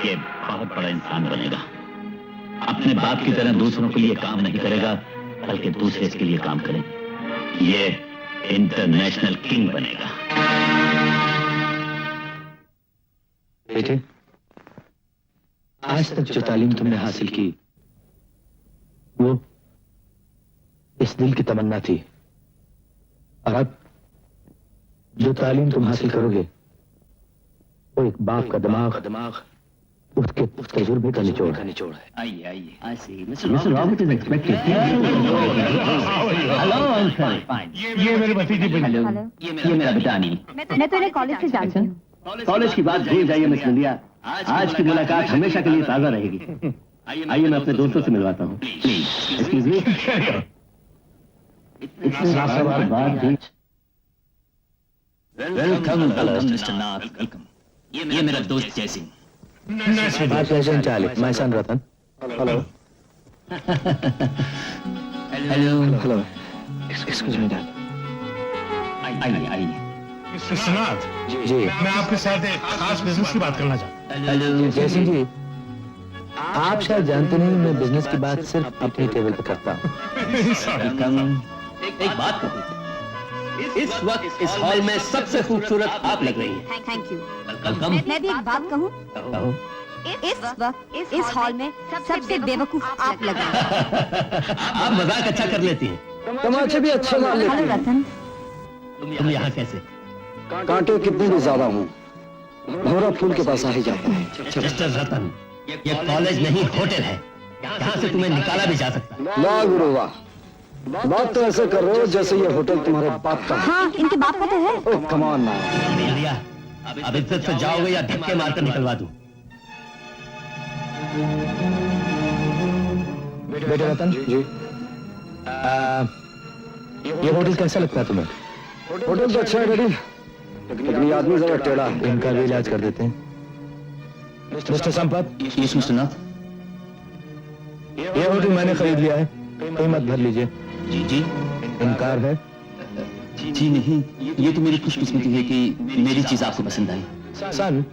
[SPEAKER 2] ये बहुत बड़ा इंसान बनेगा। अपने बाप की तरह दूसरों के लिए काम नहीं करेगा, बल्कि दूसरे इसके लिए काम करेगा। ये इंटरनेशनल किंग बनेगा।
[SPEAKER 1] बेटे, आज तक जो तालीम तुमने हासिल की वो इस दिल की तमन्ना थी, और अब जो तालीम तुम हासिल करोगे वो एक बाप का दिमाग उसके तजुर्बे का निचोड़ है।
[SPEAKER 2] आइए आइए। Mister Robert is expected. Hello uncle. Fine.
[SPEAKER 1] ये मेरे भतीजे।
[SPEAKER 2] हेलो। ये मेरा बेटा अनिल।
[SPEAKER 12] मैं तो इन्हें कॉलेज से जानती हूँ।
[SPEAKER 5] कॉलेज की बात भूल जाइए मिस इंडिया। आज की मुलाकात हमेशा के लिए ताजा रहेगी। आइए मैं अपने दोस्तों से मिलवाता हूँ।
[SPEAKER 2] प्लीज।
[SPEAKER 5] Excuse me.
[SPEAKER 2] इतने साल बाद भी। वेलकम मिस्टर नाथ, वेलकम। ये मेरा दोस्त Jaisingh.
[SPEAKER 1] My pleasure, Charlie. My son Ratan. Hello. Hello. Excuse me, Dad.
[SPEAKER 2] आइए।
[SPEAKER 9] मिस्टर नाथ,
[SPEAKER 1] जी।
[SPEAKER 9] मैं आपके साथ एक खास बिजनेस की बात करना चाहता हूँ।
[SPEAKER 2] हेलो
[SPEAKER 1] जयसिंह जी, आप शायद जानते नहीं मैं बिजनेस की बात सिर्फ अपनी टेबल पे करता हूँ।
[SPEAKER 2] एक बात कहूँ,
[SPEAKER 3] इस वक्त इस हॉल में सबसे खूबसूरत आप लग रही हैं।
[SPEAKER 12] Thank you.
[SPEAKER 2] वेलकम।
[SPEAKER 12] मैं भी एक बात कहूँ, इस वक्त इस हॉल में सबसे बेवकूफ आप लग रहे हैं।
[SPEAKER 3] आप मजाक अच्छा कर लेती हैं।
[SPEAKER 5] तमाचे भी अच्छे मार लेती
[SPEAKER 12] हेलो
[SPEAKER 5] हैं।
[SPEAKER 12] रतन।
[SPEAKER 2] तुम यहाँ कैसे?
[SPEAKER 5] कांटे कितने भी ज्यादा हूँ, घोड़ा फूल के पास आ ही जाता है।
[SPEAKER 3] मिस्टर रतन, ये कॉलेज नहीं होटल है, यहाँ से तुम्हें निकाला भी जा सकता है।
[SPEAKER 5] वाह गुरु वाह, बात तो ऐसे कर रहे हो जैसे ये होटल तुम्हारे बाप का है।
[SPEAKER 12] हाँ, इनके बाप का तो है।
[SPEAKER 5] ओह कम ऑन मैन।
[SPEAKER 3] इंडिया, अब इज्जत से जाओगे या धक्के मारकर निकलवा दूं?
[SPEAKER 1] बेटे रतन जी, ये होटल कैसा लगता है तुम्हें?
[SPEAKER 5] होटल तो अच्छा है डैडी, लेकिन ये आदमी जरा टेढ़ा है।
[SPEAKER 1] इनका भी इलाज कर देते हैं। मिस्टर संपत।
[SPEAKER 2] यस मिस्टर नाथ।
[SPEAKER 1] ये होटल मैंने खरीद लिया है, कीमत भर लीजिए।
[SPEAKER 2] जी।
[SPEAKER 1] इनकार है?
[SPEAKER 2] जी नहीं, ये तो मेरी खुशकिस्मती है कि मेरी चीज आपको पसंद आई।
[SPEAKER 1] सन,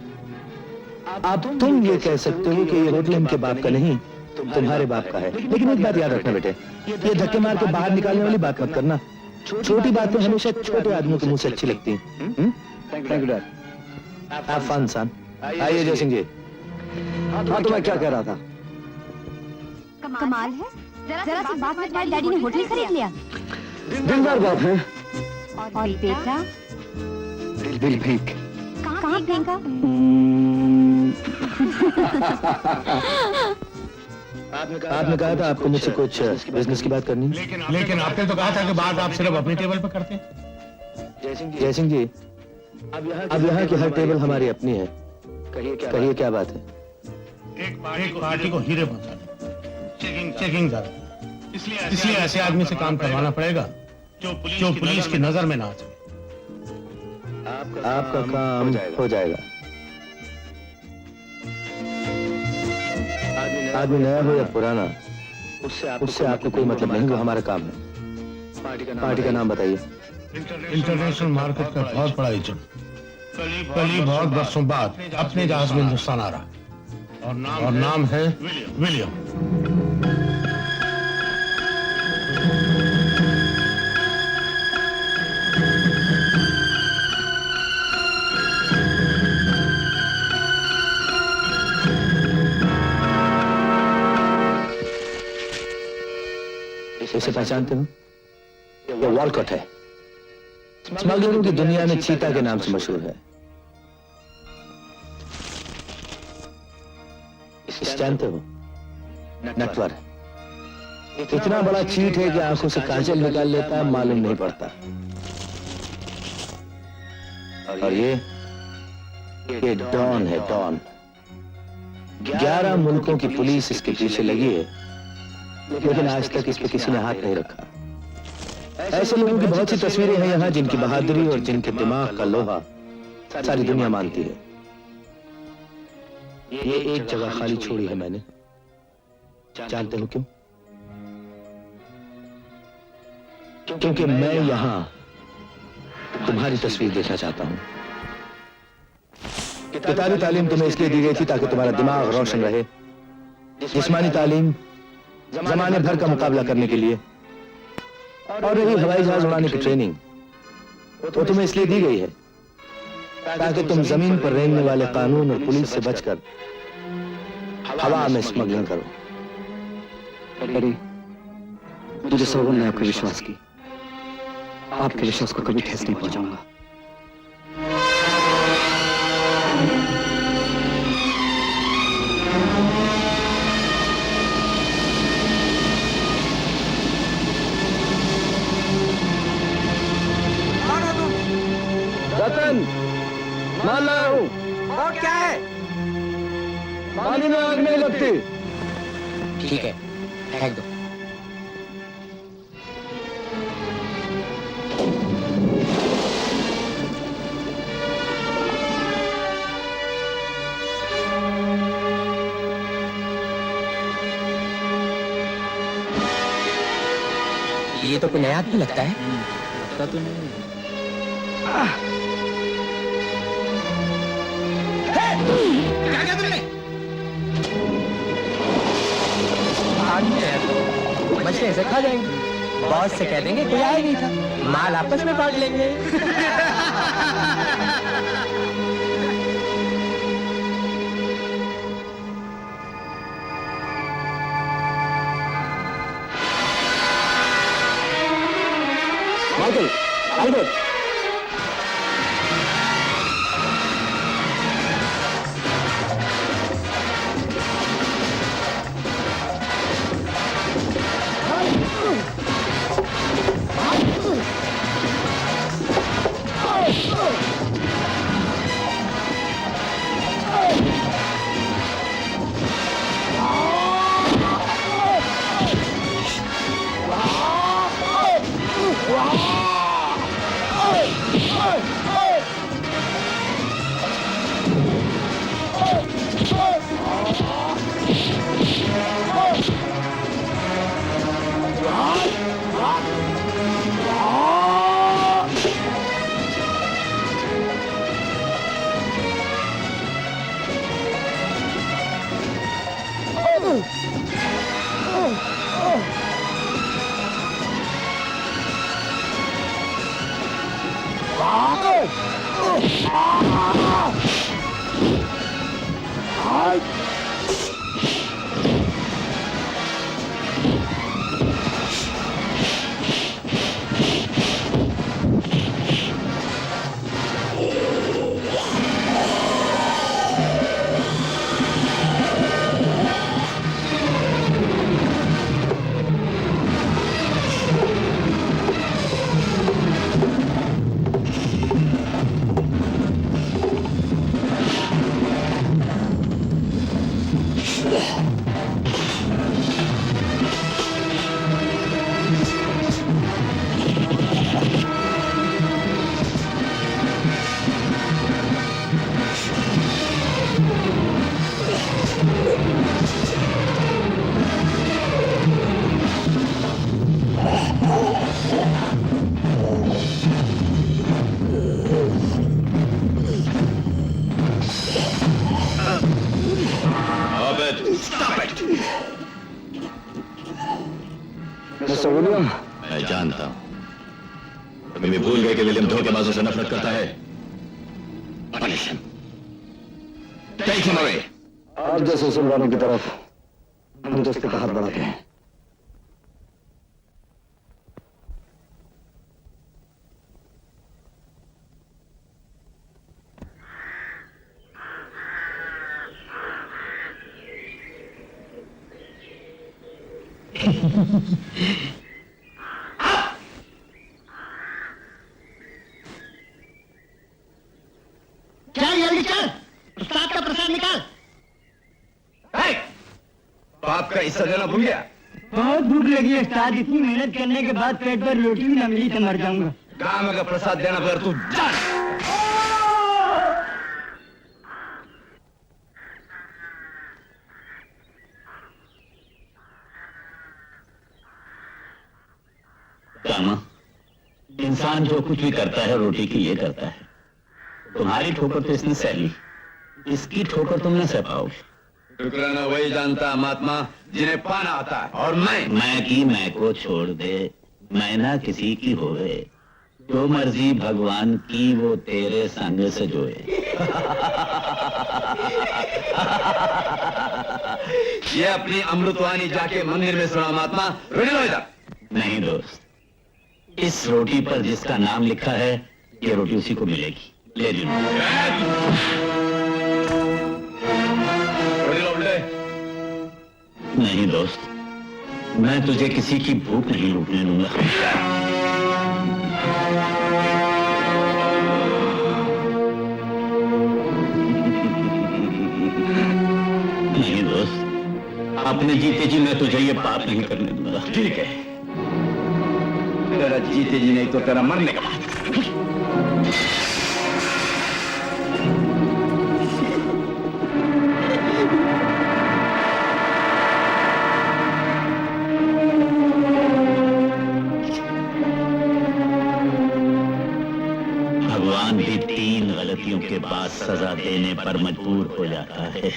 [SPEAKER 1] अब तुम ये कह सकते हो कि ये होटल इनके बाप का नहीं, तुम्हारे बाप का है। लेकिन एक बात याद रखना बेटे, ये धक्के मार के बाहर निकालने वाली बात मत करना। छोटी बातें हमेशा छोटे आदमियों के मुंह से अच्छी लगती हैं। Thank you dad. Have fun son. आइए जय सिंह जी। हाँ तो मैं क्या कह रहा था?
[SPEAKER 12] कमाल है, जरा सी बात में तुम्हारे डैडी ने होटल खरीद लिया।
[SPEAKER 1] दिलदार बात है।
[SPEAKER 12] और बेटा
[SPEAKER 1] दिल फेंक।
[SPEAKER 12] कहाँ फेंका?
[SPEAKER 1] आपने कहा था आपको मुझसे कुछ बिजनेस की बात करनी।
[SPEAKER 7] लेकिन आपने तो कहा था कि बात आप सिर्फ अपनी टेबल पर करते हैं।
[SPEAKER 1] जय सिंह जी, अब यहाँ की हर टेबल हमारी अपनी है। कहिए क्या बात है?
[SPEAKER 7] एक पार्टी को हीरे पहुंचाने, चेकिंग जरा, इसलिए ऐसे आदमी से काम करवाना पड़ेगा जो पुलिस की नजर में ना आ सके।
[SPEAKER 1] आपका काम हो जाएगा। आदमी नया हो या पुराना, उससे आपको कोई मतलब नहीं, वो हमारा काम है। पार्टी का नाम बताइए।
[SPEAKER 7] इंटरनेशनल मार्केट का बहुत बड़ा एजेंट, कल ही बहुत बरसों बाद अपने जहाज में हिंदुस्तान आ रहा है और नाम है विलियम।
[SPEAKER 1] इसे पहचानते हो? ये वॉलकॉट है, स्मगलरों की दुनिया में चीता के नाम से मशहूर है। इसे जानते हो? नटवर। इतना बड़ा चीट है कि आंखों से काजल निकाल लेता है, मालूम नहीं पड़ता। और ये डॉन है, डॉन। 11 मुल्कों की पुलिस इसके पीछे लगी है, लेकिन आज तक इस पे किसी ने हाथ नहीं रखा। ऐसे लोगों की बहुत सी तस्वीरें हैं यहाँ, जिनकी बहादुरी और जिनके दिमाग का लोहा सारी दुनिया मानती है। ये एक जगह खाली छोड़ी है मैंने। जानते हो क्यों? क्योंकि मैं यहाँ तुम्हारी तस्वीर देखना चाहता हूँ। किताबी तालीम तुम्हें इसलिए दी गई थी ताकि तुम्हारा दिमाग रोशन रहे। जिस्मानी तालीम जमाने भर का मुकाबला करने के लिए, और रही हवाई जहाज उड़ाने की ट्रेनिंग, तो तुम्हें इसलिए दी गई है ताकि तुम जमीन पर रेंगने वाले कानून और पुलिस से बचकर हवा में स्मगलिंग करो।
[SPEAKER 11] मुझे सौगंध है आपके विश्वास की। आपके विश्वास को कभी ठेस नहीं पहुंचाऊंगा।
[SPEAKER 1] रतन, मान लाया हूं।
[SPEAKER 11] और क्या है?
[SPEAKER 1] पानी में आग नहीं लगती।
[SPEAKER 4] ठीक है, फेंक दो। ये तो कोई नया आदमी लगता है।
[SPEAKER 11] लगता तो नहीं।
[SPEAKER 4] क्या किया तुमने?
[SPEAKER 11] मछली ऐसे खा जाएंगे। बॉस से कह देंगे कोई आया नहीं था, माल आपस में बांट लेंगे।
[SPEAKER 1] माइकल, अल्बर्ट,
[SPEAKER 9] मिस्टर विलियम, मैं जानता हूं तुम भी भूल गए कि विलियम धोखेबाजों से नफरत करता है। Punish him. Take him away.
[SPEAKER 5] आप जैसे सुल्तानों की तरफ हम दोस्ती का हाथ बढ़ाते हैं।
[SPEAKER 1] चल जल्दी चल, उस्ताद का प्रसाद निकाल।
[SPEAKER 9] बाप का हिस्सा देना भूल गया।
[SPEAKER 1] बहुत भूख लगी है उस्ताद, इतनी मेहनत करने के बाद पेट पर रोटी भी न मिली तो मर जाऊंगा।
[SPEAKER 9] काम का प्रसाद देना बगैर तू जा।
[SPEAKER 2] कामा, इंसान जो कुछ भी करता है रोटी के लिए करता है। तुम्हारी ठोकर तो इसने सह ली, इसकी ठोकर तुम न सह पाओगे।
[SPEAKER 9] शुक्राना वही जानता महात्मा जिन्हें पाना आता है। और मैं
[SPEAKER 2] की मैं को छोड़ दे, मैं ना किसी की होवे, जो मर्जी भगवान की वो तेरे संग सजोए।
[SPEAKER 9] ये अपनी अमृतवाणी जाके मंदिर में सुना महात्मा। रोटी लो इधर।
[SPEAKER 2] नहीं दोस्त, इस रोटी पर जिसका नाम लिखा है ये रोटी उसी को मिलेगी। ले लो।
[SPEAKER 9] रोटी लो उल्टे।
[SPEAKER 2] नहीं दोस्त, मैं तुझे किसी की भूख नहीं लूटने दूंगा। नहीं दोस्त, अपने जीते जी मैं तुझे ये पाप नहीं करने दूंगा।
[SPEAKER 9] ठीक है, तेरा जीते जी नहीं तो तेरा मरने का बात।
[SPEAKER 2] भगवान भी 3 गलतियों के बाद सजा देने पर मजबूर हो जाता है।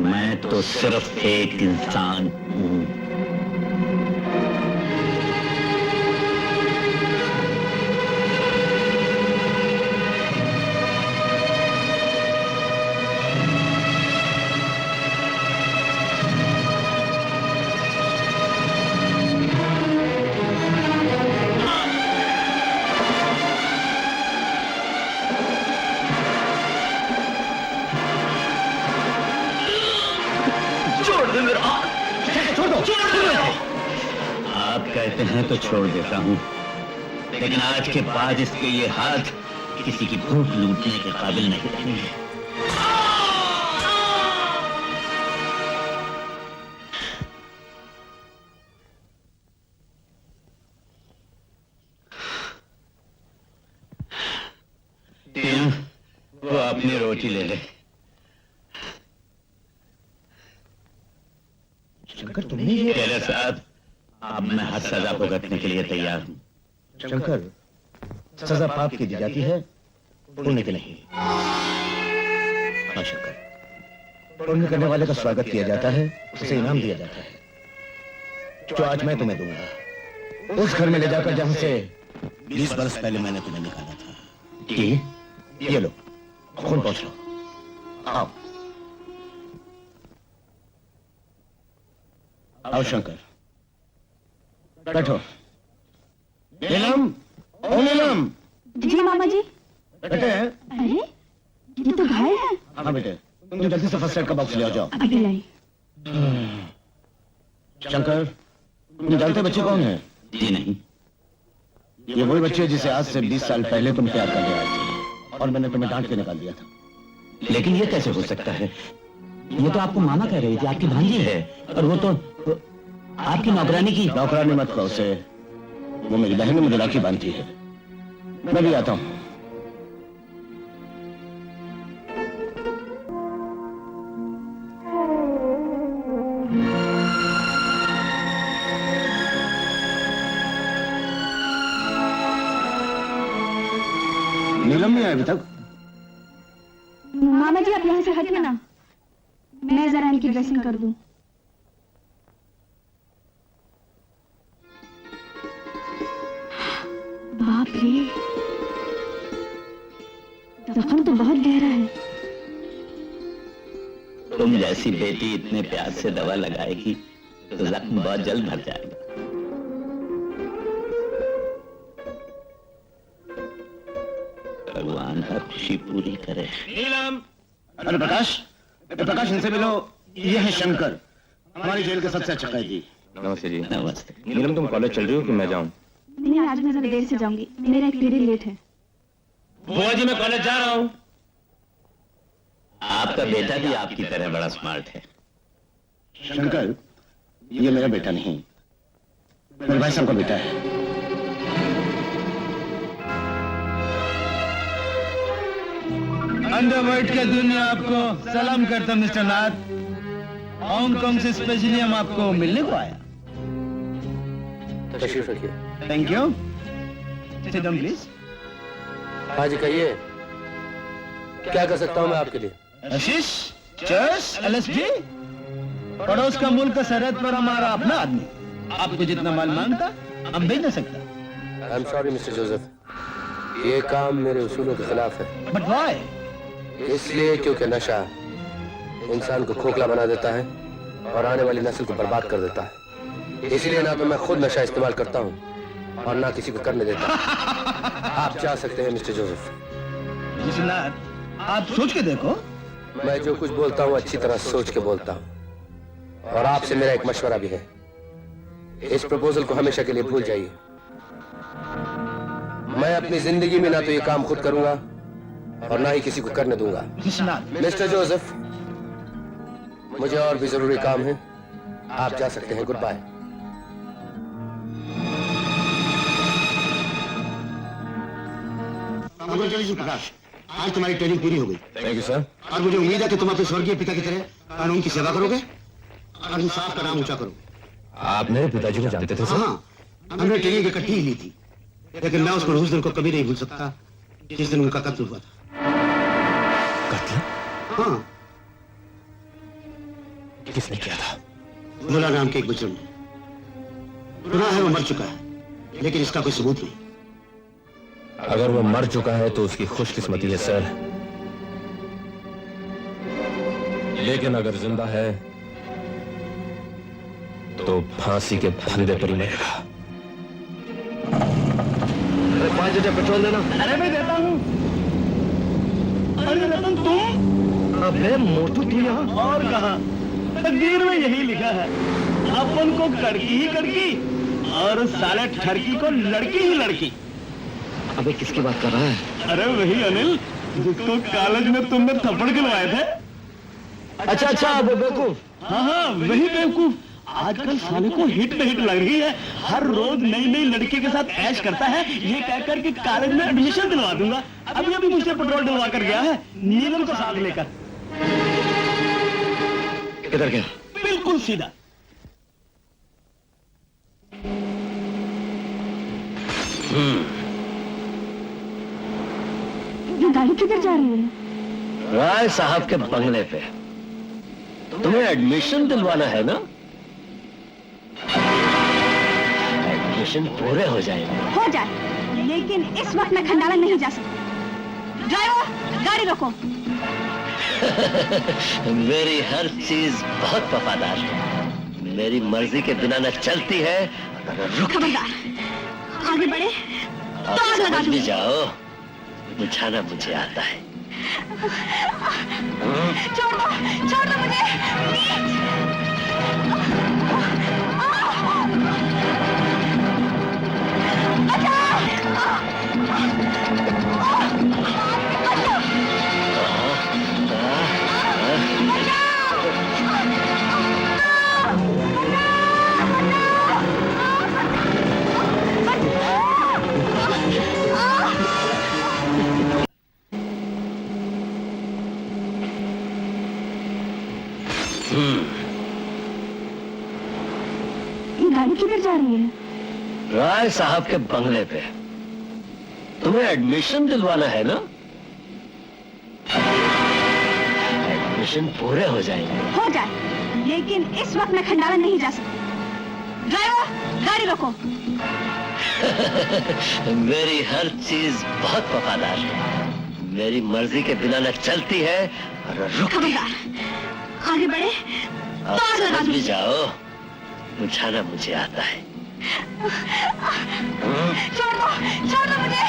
[SPEAKER 2] मैं तो सिर्फ एक इंसान हूं। आप कहते हैं तो छोड़ देता हूं, लेकिन आज के बाद इसके ये हाथ किसी की भूख लूटने के काबिल नहीं रहेंगे। वो अपनी रोटी ले ले।
[SPEAKER 5] शंकर, तुम नहीं
[SPEAKER 2] टेलर साहब, अब मैं हद सजा भुगतने के लिए तैयार हूं।
[SPEAKER 5] शंकर, सजा पाप की दी जाती है, पुण्य की नहीं। हाँ शंकर, पुण्य करने वाले का स्वागत किया जाता है, उसे इनाम दिया जाता है, जो आज मैं तुम्हें दूंगा। उस घर में ले जाकर जहां से 20 बरस पहले मैंने तुम्हें निकाला था।
[SPEAKER 2] जी?
[SPEAKER 5] ये लो,
[SPEAKER 3] खून पहुंच लो। आओ आओ शंकर, बैठो। नीलम, ओ नीलम।
[SPEAKER 12] जी मामा जी।
[SPEAKER 3] बेटे।
[SPEAKER 12] अरे ये तो घायल है।
[SPEAKER 3] हाँ बेटे, तुम जल्दी से फर्स्ट एड का बॉक्स ले आओ, जाओ।
[SPEAKER 12] अभी लाई।
[SPEAKER 3] शंकर, तुम जानते बच्चे कौन है?
[SPEAKER 2] जी नहीं।
[SPEAKER 3] ये वही बच्चे जिसे आज से 20 साल पहले तुम प्यार करने आए थे और मैंने तुम्हें डांट के निकाल दिया था।
[SPEAKER 2] लेकिन ये कैसे हो सकता है? ये तो आपको मामा कह रही थी, आपकी भांजी है, और वो तो आपकी नौकरानी की।
[SPEAKER 3] नौकरानी मत कहो उसे, वो मेरी बहन ने मुझे राखी बांधती है। मैं भी आता हूँ। नीलम नहीं आई अभी तक?
[SPEAKER 12] मामा जी आप यहाँ से हटिए ना, मैं जरा इनकी ड्रेसिंग कर दूं। बाप रे, जख्म तो बहुत गहरा है।
[SPEAKER 2] तुम जैसी बेटी इतने प्यार से दवा लगाएगी तो जख्म बहुत जल्द भर जाएगा। भगवान हर खुशी पूरी करे।
[SPEAKER 5] नीलम। अरे प्रकाश, प्रकाश इनसे मिलो, ये है शंकर, हमारी जेल का सबसे अच्छा कैदी।
[SPEAKER 3] नमस्ते जी।
[SPEAKER 2] नमस्ते।
[SPEAKER 3] नीलम, तुम कॉलेज चल रही हो कि मैं जाऊं?
[SPEAKER 12] नहीं, आज मैं जरा देर से जाऊंगी, मेरा एक पीरियड लेट है।
[SPEAKER 3] बुआ जी मैं कॉलेज जा रहा हूं।
[SPEAKER 2] आपका बेटा भी आपकी तरह बड़ा स्मार्ट है।
[SPEAKER 5] शंकर, ये मेरा बेटा नहीं, मेरे भाई साहब का बेटा है।
[SPEAKER 1] अंडरवर्ल्ड का दुनिया आपको सलाम करता मिस्टर नाथ। हांगकांग से स्पेशली हम आपको मिलने को आया।
[SPEAKER 3] तशरीफ रखिए।
[SPEAKER 1] Thank you. Sit down please.
[SPEAKER 3] हाँ जी कहिए, क्या कर सकता हूँ मैं आपके लिए?
[SPEAKER 1] आशीष, चर्च, एलएसडी, पड़ोस का मुल्क का सरहद पर हमारा अपना आदमी आपको जितना माल मांगता हम भेज नहीं सकता।
[SPEAKER 3] I am sorry mister Joseph, ये काम मेरे उसूलों के खिलाफ है।
[SPEAKER 1] But why?
[SPEAKER 3] इसलिए क्योंकि नशा इंसान को खोखला बना देता है और आने वाली नस्ल को बर्बाद कर देता है। इसलिए ना तो मैं खुद नशा इस्तेमाल करता हूँ और ना किसी को करने देता। आप जा सकते हैं मिस्टर जोसेफ।
[SPEAKER 1] मिस्टर नाथ, आप सोच के देखो।
[SPEAKER 3] मैं जो कुछ बोलता हूँ अच्छी तरह सोच के बोलता हूँ। और आपसे मेरा एक मशवरा भी है, इस प्रपोजल को हमेशा के लिए भूल जाइए। मैं अपनी जिंदगी में ना तो ये काम खुद करूंगा और ना ही किसी को करने दूंगा। मिस्टर जोसेफ, मुझे और भी जरूरी काम है, आप जा सकते हैं। Good bye.
[SPEAKER 5] कांग्रेचुलेशन प्रकाश, आज तुम्हारी ट्रेनिंग पूरी हो गई।
[SPEAKER 3] Thank you sir.
[SPEAKER 5] और मुझे उम्मीद है कि तुम अपने स्वर्गीय पिता की तरह कानून की सेवा करोगे और इंसाफ का नाम ऊंचा करोगे।
[SPEAKER 3] आप मेरे पिताजी को जानते थे सर?
[SPEAKER 5] हाँ, हमने ट्रेनिंग इकट्ठी ही ली थी, लेकिन मैं उसको उस दिन को कभी नहीं भूल सकता जिस दिन उनका कत्ल हुआ था।
[SPEAKER 3] कत्ल?
[SPEAKER 5] हाँ।
[SPEAKER 3] किसने किया था?
[SPEAKER 5] भोला नाम के एक बुजुर्ग ने। सुना है वो मर चुका है, लेकिन इसका कोई सबूत नहीं।
[SPEAKER 3] अगर वो मर चुका है तो उसकी खुशकिस्मती है सर, लेकिन अगर जिंदा है तो फांसी के फंदे पर ही मरेगा।
[SPEAKER 5] 5 लीटर पेट्रोल देना।
[SPEAKER 1] अरे मैं देता हूँ। अरे रतन तुम?
[SPEAKER 5] अबे मोटू तू यहाँ?
[SPEAKER 1] और कहा, तकदीर में यही लिखा है, अपन को कड़की ही कड़की और साले ठरकी को लड़की ही लड़की।
[SPEAKER 5] अबे किसकी बात कर रहा है?
[SPEAKER 1] अरे वही अनिल जिसको कॉलेज में तुमने थप्पड़ खिलवाए थे।
[SPEAKER 5] अच्छा वो बेवकूफ।
[SPEAKER 1] हाँ हाँ वही बेवकूफ। आजकल साले को हिट पे हिट लग रही है, हर रोज नई नई लड़की के साथ ऐश करता है, ये कहकर कि कॉलेज में एडमिशन दिलवा दूंगा। अभी अभी मुझसे पेट्रोल डलवा कर गया है, नीलम को साथ लेकर।
[SPEAKER 5] किधर गया?
[SPEAKER 1] बिल्कुल सीधा।
[SPEAKER 12] ये गाड़ी किधर जा रही है?
[SPEAKER 3] राय साहब के बंगले पे। तुम्हें एडमिशन दिलवाना है ना? पूरे हो जाएंगे।
[SPEAKER 12] हो जाए, लेकिन इस वक्त मैं खंडाला नहीं जा सकती। ड्राइवर
[SPEAKER 8] गाड़ी रोको।
[SPEAKER 3] मेरी हर चीज बहुत वफादार है, मेरी मर्जी के बिना न चलती है न रुकती।
[SPEAKER 8] खबरदार आगे बढ़े तो आग लगा
[SPEAKER 3] भी जाओ, बुझाना मुझे आता है।
[SPEAKER 8] छोड़ दो मुझे। गाड़ी किधर जा रही है?
[SPEAKER 3] राय साहब के बंगले पे। तुम्हें एडमिशन दिलवाना है ना? एडमिशन पूरे हो जाएंगे।
[SPEAKER 8] हो जाए, लेकिन इस वक्त मैं खंडाला नहीं जा सकती। ड्राइवर गाड़ी रोको।
[SPEAKER 3] मेरी हर चीज बहुत वफादार है, मेरी मर्जी के बिना न चलती है और रुकती।
[SPEAKER 8] खबरदार आगे बढ़े तो आग लगा
[SPEAKER 3] भी जाओ, बुझाना मुझे आता है।
[SPEAKER 8] छोड़ दो मुझे।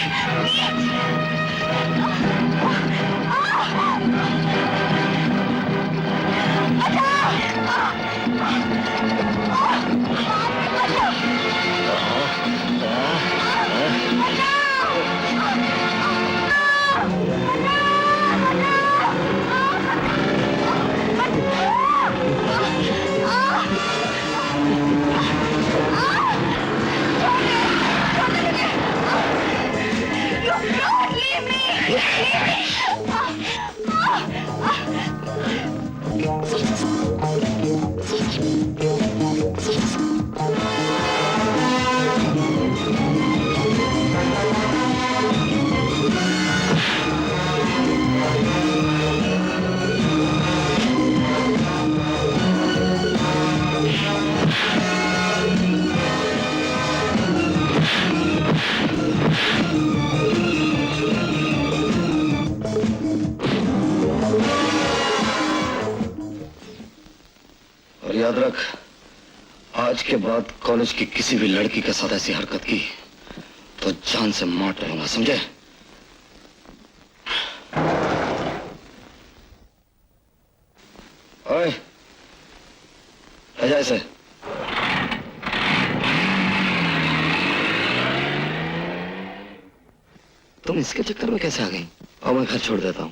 [SPEAKER 3] याद रख, आज के बाद कॉलेज की किसी भी लड़की के साथ ऐसी हरकत की तो जान से मार डालूंगा, समझे? ओए, ले जा इसे। तुम इसके चक्कर में कैसे आ गई? और मैं घर छोड़ देता हूं।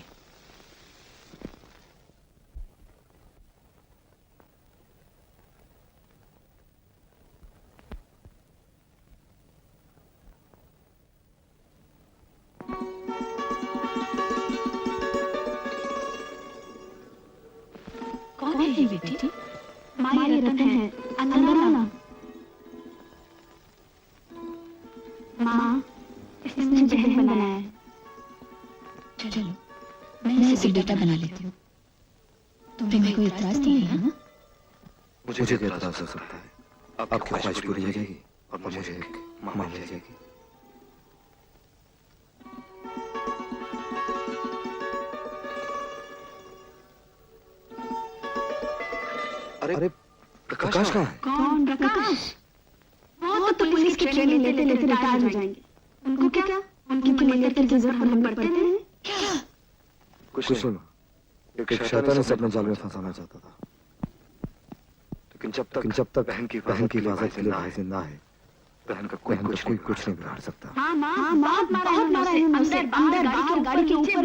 [SPEAKER 8] कौन है बेटी? माँ ये रतन है, अंदर आना। माँ, इसने जहर बनाया है। चलो, मैं इसे बेटा बना लेती हूँ। तुम्हें कोई इतराज नहीं है ना?
[SPEAKER 14] मुझे इतराज हो सकता है। आपकी ख्वाहिश पूरी हो जाएगी और मुझे एक माँ मिल जाएगी। अरे प्रकाश कहाँ है?
[SPEAKER 8] कौन प्रकाश? वो तो पुलिस की ट्रेनिंग लेते लेते रिटायर हो जाएंगे। उनको क्या? उनकी मेहनत की जरूरत हम पड़ते हैं। क्या?
[SPEAKER 14] कुछ सुनो, एक शैतान इसे अपने जाल में फंसाना चाहता था, लेकिन जब तक बहन की हिफाजत के लिए भाई जिंदा है, बहन का कोई कुछ नहीं बिगाड़ सकता।
[SPEAKER 8] हाँ माँ, बहुत मारा है अंदर गाड़ी के ऊपर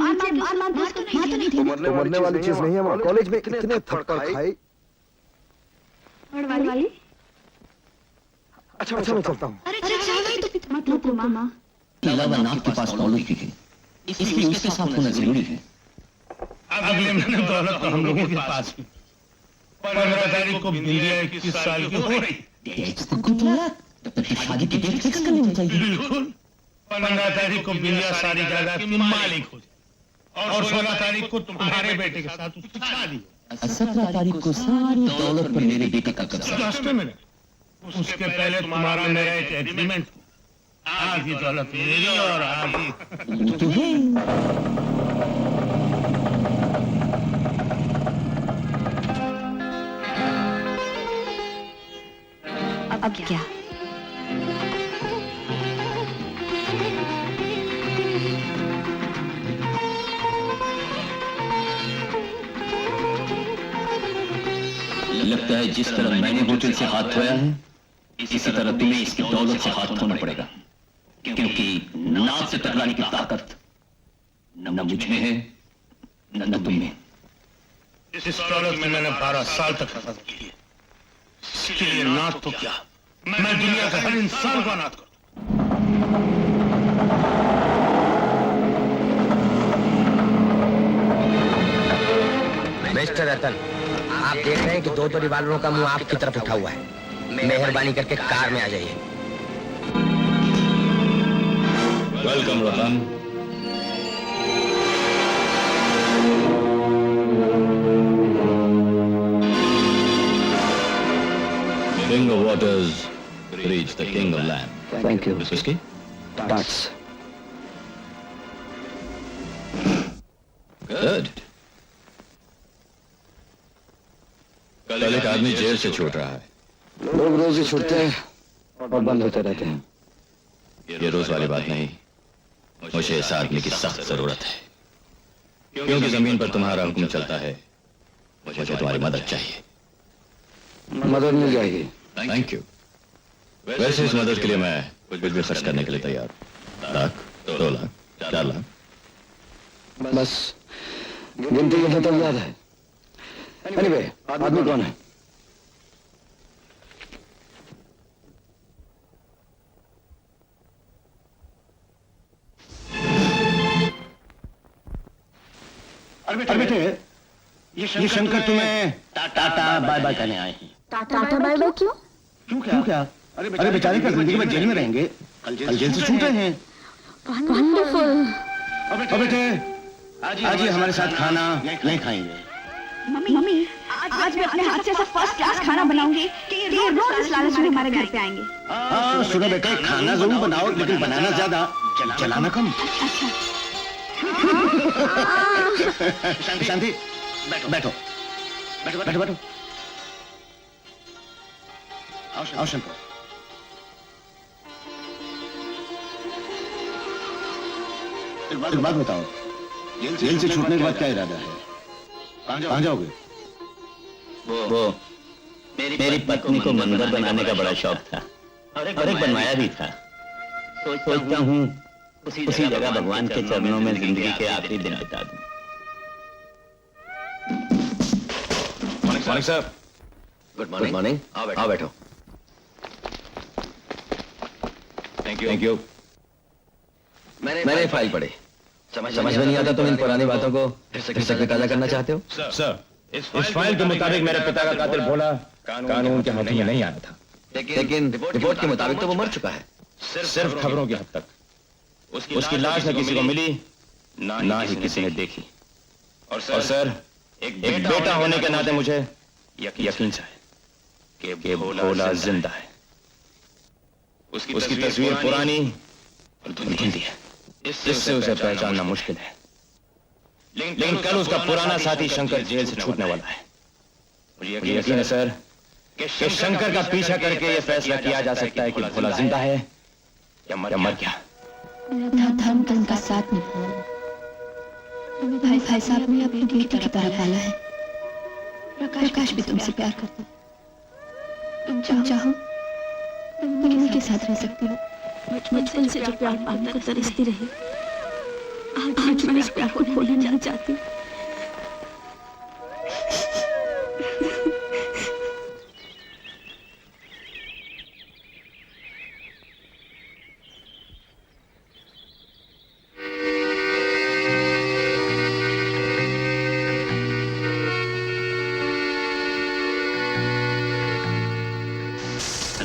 [SPEAKER 8] नीचे मार
[SPEAKER 14] तो मरने वाली चीज नहीं है माँ। कॉलेज में इतने थप्पड़ खाए।
[SPEAKER 8] वाली?
[SPEAKER 14] अच्छा मैं चलता हूँ।
[SPEAKER 8] मत लो माँ।
[SPEAKER 10] अलावा नाक के पास कॉलेज की है, इसलिए उसके साथ होना जरूरी है।
[SPEAKER 7] अगले महीने दौलत तो हम लोगों के पास भी। 15 तारीख को बिंदिया 21 साल की हो रही।
[SPEAKER 10] शादी की डेट फिक्स करनी चाहिए।
[SPEAKER 7] बिल्कुल। 15 तारीख को बिंदिया सारी जायदाद की मालिक हो जाए और 16 तारीख को तुम्हारे बेटे के साथ उसकी शादी हो।
[SPEAKER 10] 17 तारीख को सारी दौलत पर मेरे बेटे का कब्जा।
[SPEAKER 7] लास्ट मिनट, उसके पहले तुम्हारा मेरा एक एग्रीमेंट, आधी दौलत मेरी और आधी
[SPEAKER 10] तुम्हें।
[SPEAKER 2] लगता है जिस तरह मैंने होटल से हाथ धोया है, इसी तरह तुम्हें इसकी दौलत से हाथ धोना पड़ेगा, क्योंकि नाक से टकराने की ताकत न मुझ में है न तुम में।
[SPEAKER 7] इस दौलत में मैंने 12 साल तक हिफाजत की है। इसके लिए नाथ तो क्या, मैं दुनिया के हर इंसान को नाथ करूं।
[SPEAKER 4] मिस्टर रतन, आप देख रहे हैं कि दो रिवाल्वरों का मुंह आपकी तरफ उठा हुआ है। मेहरबानी करके कार में आ जाइए।
[SPEAKER 9] Welcome Ratan. King of waters reach the king of land.
[SPEAKER 14] Thank you.
[SPEAKER 9] Miss Whiskey?
[SPEAKER 14] Tarts.
[SPEAKER 9] Good. कल एक आदमी जेल से छूट रहा है।
[SPEAKER 14] लोग रोज ही छूटते हैं और बंद होते रहते हैं।
[SPEAKER 9] ये रोज वाली बात नहीं, मुझे इस आदमी की सख्त जरूरत है, क्योंकि जमीन पर तुम्हारा हुक्म चलता है। मुझे तुम्हारी मदद चाहिए।
[SPEAKER 14] मदद मिल जाएगी।
[SPEAKER 9] Thank you. वैसे इस मदद के लिए मैं कुछ भी खर्च करने के लिए तैयार हूं। 1 लाख, 2 लाख, 4 लाख,
[SPEAKER 14] बस गिनती के तक याद है। एनीवे, आदमी कौन है?
[SPEAKER 5] अरे बेटे, ये शंकर तुम्हें
[SPEAKER 2] टाटा बाय बाय कहने आए हैं।
[SPEAKER 6] टाटा बाय बाय क्यों?
[SPEAKER 5] क्यों क्या? अरे बेचारे का जिंदगी में जेल में रहेंगे, कल जेल से छूटे हैं।
[SPEAKER 6] वंडरफुल।
[SPEAKER 5] अब बेटे, आज ये हमारे साथ खाना नहीं खाएंगे।
[SPEAKER 8] मम्मी, आज मैं अपने हाथ से ऐसा फर्स्ट क्लास खाना बनाऊंगी कि ये रोज इस लालच में हमारे घर पे आएंगे।
[SPEAKER 5] हाँ सुनो बेटे, खाना जरूर बनाओ, लेकिन बनाना ज्यादा, चलाना कम। शांति, बैठो बैठो बैठो बैठो। आओ शंकर। एक बात बताओ, जेल से छूटने के बाद क्या इरादा है? कहाँ जाओगे?
[SPEAKER 2] वो मेरी पत्नी को मंदिर बनाने का बड़ा शौक था और एक बनवाया भी था। सोचता हूँ उसी जगह भगवान के चरणों में जिंदगी के आखिरी दिन बिता दूं।
[SPEAKER 9] मॉर्निंग साहब।
[SPEAKER 3] Good morning. आओ बैठो।
[SPEAKER 9] Thank you.
[SPEAKER 3] मैंने फाइल पढ़ी, समझ में नहीं आता तुम इन पुरानी बातों को फिर से ताजा करना चाहते हो?
[SPEAKER 13] सर, इस फाइल के मुताबिक मेरे पिता का कातिल भोला कानून के हाथों में नहीं आया था,
[SPEAKER 3] लेकिन रिपोर्ट के मुताबिक तो वो मर चुका है।
[SPEAKER 13] सिर्फ खबरों की हद तक। उसकी लाश न किसी को मिली, ना ही किसी ने देखी। और सर, एक बेटा होने के नाते मुझे यकीन है कि भोला जिंदा है। उसकी तस्वीर पुरानी और धुंधली है, इससे उसे पहचानना मुश्किल है। लेकिन कल उसका पुराना साथी शंकर जेल से छूटने वाला है। मुझे यकीन है सर कि शंकर का पीछा करके यह फैसला किया जा सकता है कि भोला जिंदा है या मर गया।
[SPEAKER 8] मेरा धर्म तो उनका साथ निभाना। भाई साहब ने अपनी बेटी की तरह पाला है। प्रकाश भी तुमसे प्यार करता है। तुम चाहो तुम उनके साथ रह सकती हो। बचपन से जो प्यार पाने को तरसती रही, आज मैं इस प्यार को भूलना नहीं चाहती।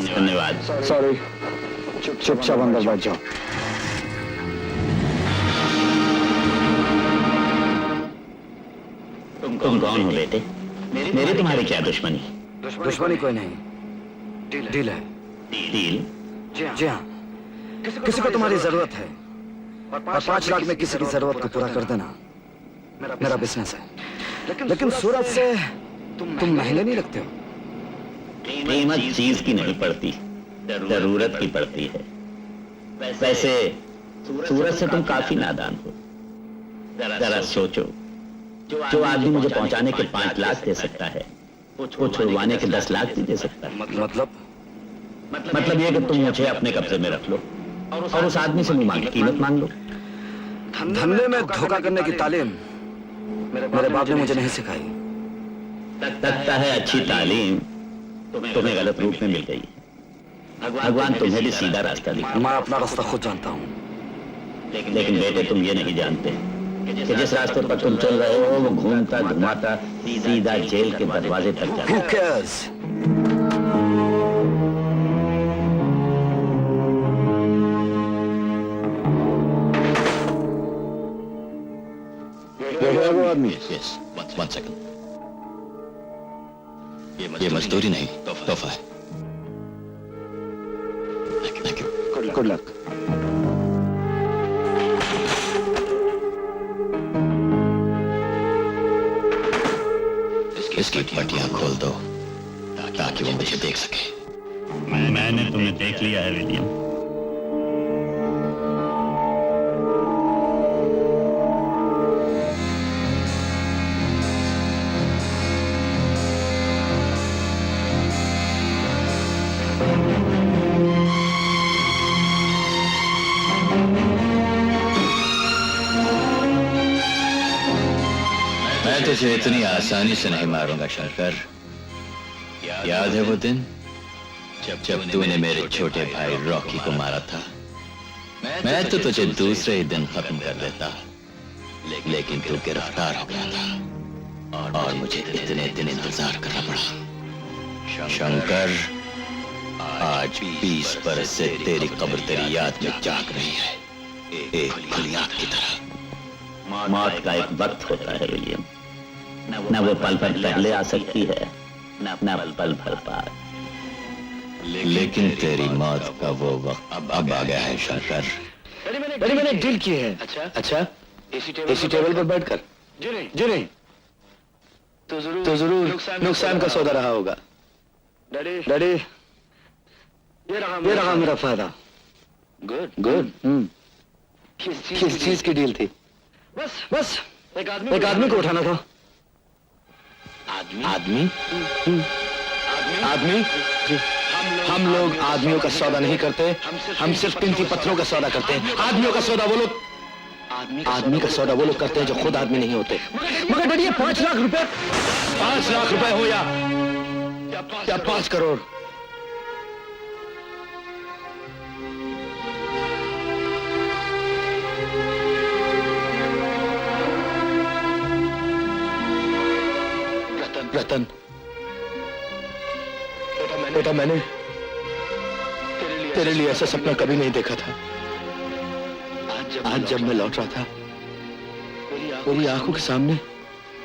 [SPEAKER 2] धन्यवाद।
[SPEAKER 14] सॉरी, चुपचाप अंदर बैठ जाओ।
[SPEAKER 2] तुम कौन हो बेटे? मेरी तुम्हारी क्या दुश्मनी?
[SPEAKER 14] दुश्मनी कोई नहीं, डील है।
[SPEAKER 2] डील?
[SPEAKER 14] जी हाँ, किसी को तुम्हारी जरूरत है और 5 लाख में किसी की जरूरत को पूरा कर देना मेरा बिजनेस है। लेकिन सूरत से तुम महंगे नहीं लगते हो।
[SPEAKER 2] कीमत चीज की नहीं पड़ती, जरूरत की पड़ती है। वैसे सूरत से तुम काफी नादान हो। जरा सोचो, जो आदमी मुझे पहुंचाने के 5 लाख दे सकता है, वो छुड़वाने के 10 लाख भी दे सकता है। मतलब ये कि तुम मुझे अपने कब्जे में रख लो और उस आदमी से मुंह मांग कीमत मांग लो।
[SPEAKER 14] धंधे में धोखा करने की तालीम मेरे बाप ने मुझे नहीं सिखाई।
[SPEAKER 2] लगता है अच्छी तालीम तुम्हें गलत रूप में मिल गई। भगवान तुम्हें भी सीधा रास्ता दिखा।
[SPEAKER 14] मैं अपना रास्ता खुद जानता हूँ।
[SPEAKER 2] लेकिन बेटे तुम ये नहीं जानते कि जिस रास्ते पर तुम चल रहे हो वो घूमता घुमाता सीधा जेल के दरवाजे तक जाता
[SPEAKER 14] Who cares?
[SPEAKER 9] वो आदमी। Yes, one second. ये मजदूरी नहीं, तोहफा है। Thank you.
[SPEAKER 14] Good luck.
[SPEAKER 9] इसकी पट्टियां खोल दो ताकि वो मुझे देख सके।
[SPEAKER 2] मैंने तुम्हें देख लिया है विलियम।
[SPEAKER 9] मैं तुझे इतनी आसानी से नहीं मारूंगा शंकर। याद है वो दिन जब तूने मेरे छोटे भाई रॉकी को मारा था? मैं तो तुझे दूसरे ही दिन खत्म कर देता, लेकिन तू गिरफ्तार हो गया था और मुझे इतने दिन इंतजार करना पड़ा। शंकर, आज 20 बरस से तेरी कब्र तेरी याद में जाग रही है, एक खुली आग की तरह।
[SPEAKER 2] मौत का एक वक्त होता है विलियम, न वो पल भर पहले आ सकती है न पल भर बाद।
[SPEAKER 9] लेकिन तेरी मौत का वो वक्त अब आ गया है शंकर।
[SPEAKER 14] मैंने डील की है। अच्छा? इसी टेबल पर बैठकर? जी नहीं। तो जरूर नुकसान का सौदा रहा होगा। डैडी, ये रहा मेरा फायदा। गुड। किस चीज की डील थी? बस एक आदमी को उठाना था। आदमी? हम लोग आदमियों का सौदा नहीं करते, हम सिर्फ कीमती पत्थरों का सौदा करते हैं। आदमियों का सौदा वो लोग आदमी का सौदा वो लोग करते हैं जो खुद आदमी नहीं होते। मगर डैडी, ये 5 लाख रुपए, 5 लाख रुपए हो या 5 करोड़, रतन, बेटा मैंने तेरे लिए ऐसा सपना कभी नहीं देखा था। आज जब मैं लौट रहा था, मेरी आंखों के सामने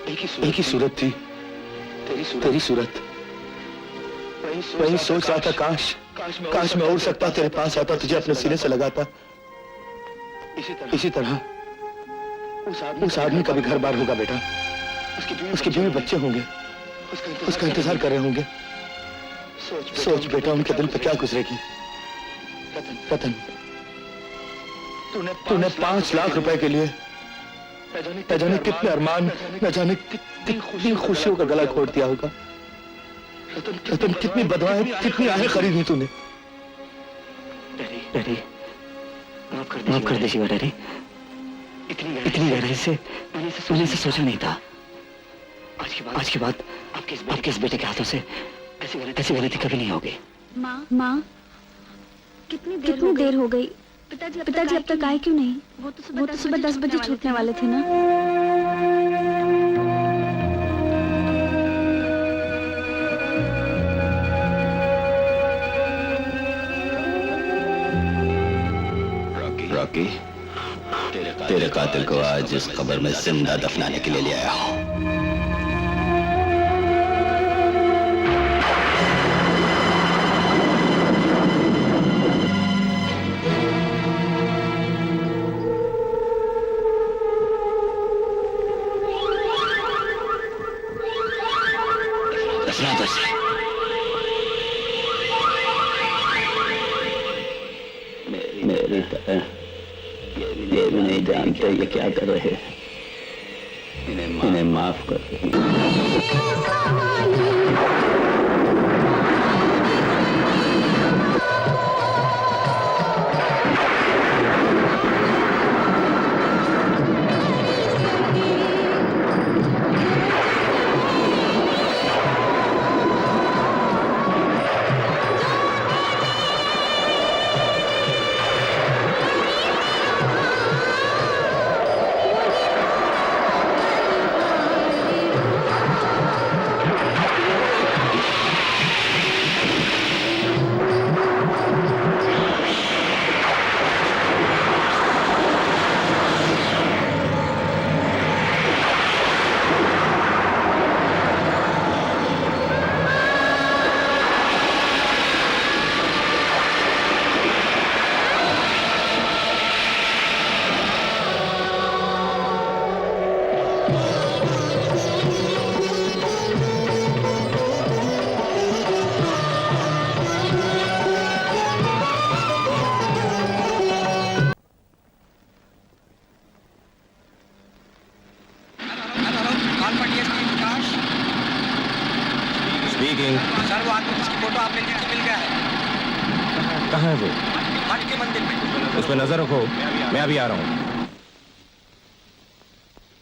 [SPEAKER 14] एक ही सूरत थी, तेरी सूरत। वही सोच रहा था, काश मैं उड़ सकता, तेरे पास आता, तुझे अपने सीने से लगाता। इसी तरह उस आदमी का भी घर बार होगा बेटा, उसके बीवी बच्चे होंगे, उसका इंतजार कर रहे होंगे। सोच बेटा, उनके दिल पे क्या गुजरेगी। रतन, तूने 5 लाख रुपए के लिए न जाने कितने अरमान, न जाने कितनी खुशियों का गला घोट दिया होगा। रतन, कितनी बदवाएं, कितनी आहें खरीदी तूने। डैडी, माफ कर दीजिएगा डैडी। इतनी गहराई से मैंने इसे सोचा नहीं था। आज के बाद आपके इस बेटे के हाथों से ऐसी गलती कभी नहीं होगी।
[SPEAKER 8] माँ, कितनी देर हो गई? पिताजी अब तक आए क्यों नहीं? वो तो सुबह 10 बजे छूटने वाले थे ना।
[SPEAKER 9] रॉकी, तेरे कातिल को आज इस कब्र में जिंदा दफनाने के लिए ले आया हूं।
[SPEAKER 2] मेरी तरह ये भी नहीं जानते ये क्या कर रहे हैं। इन्हें माफ कर दो।
[SPEAKER 13] स्पीकिंग।
[SPEAKER 4] सर वो आदमी जिसकी फोटो आपने ली थी मिल गया है।
[SPEAKER 13] कहाँ है वो?
[SPEAKER 4] मठ के मंदिर में।
[SPEAKER 13] उस पर नजर रखो, मैं अभी आ रहा हूँ।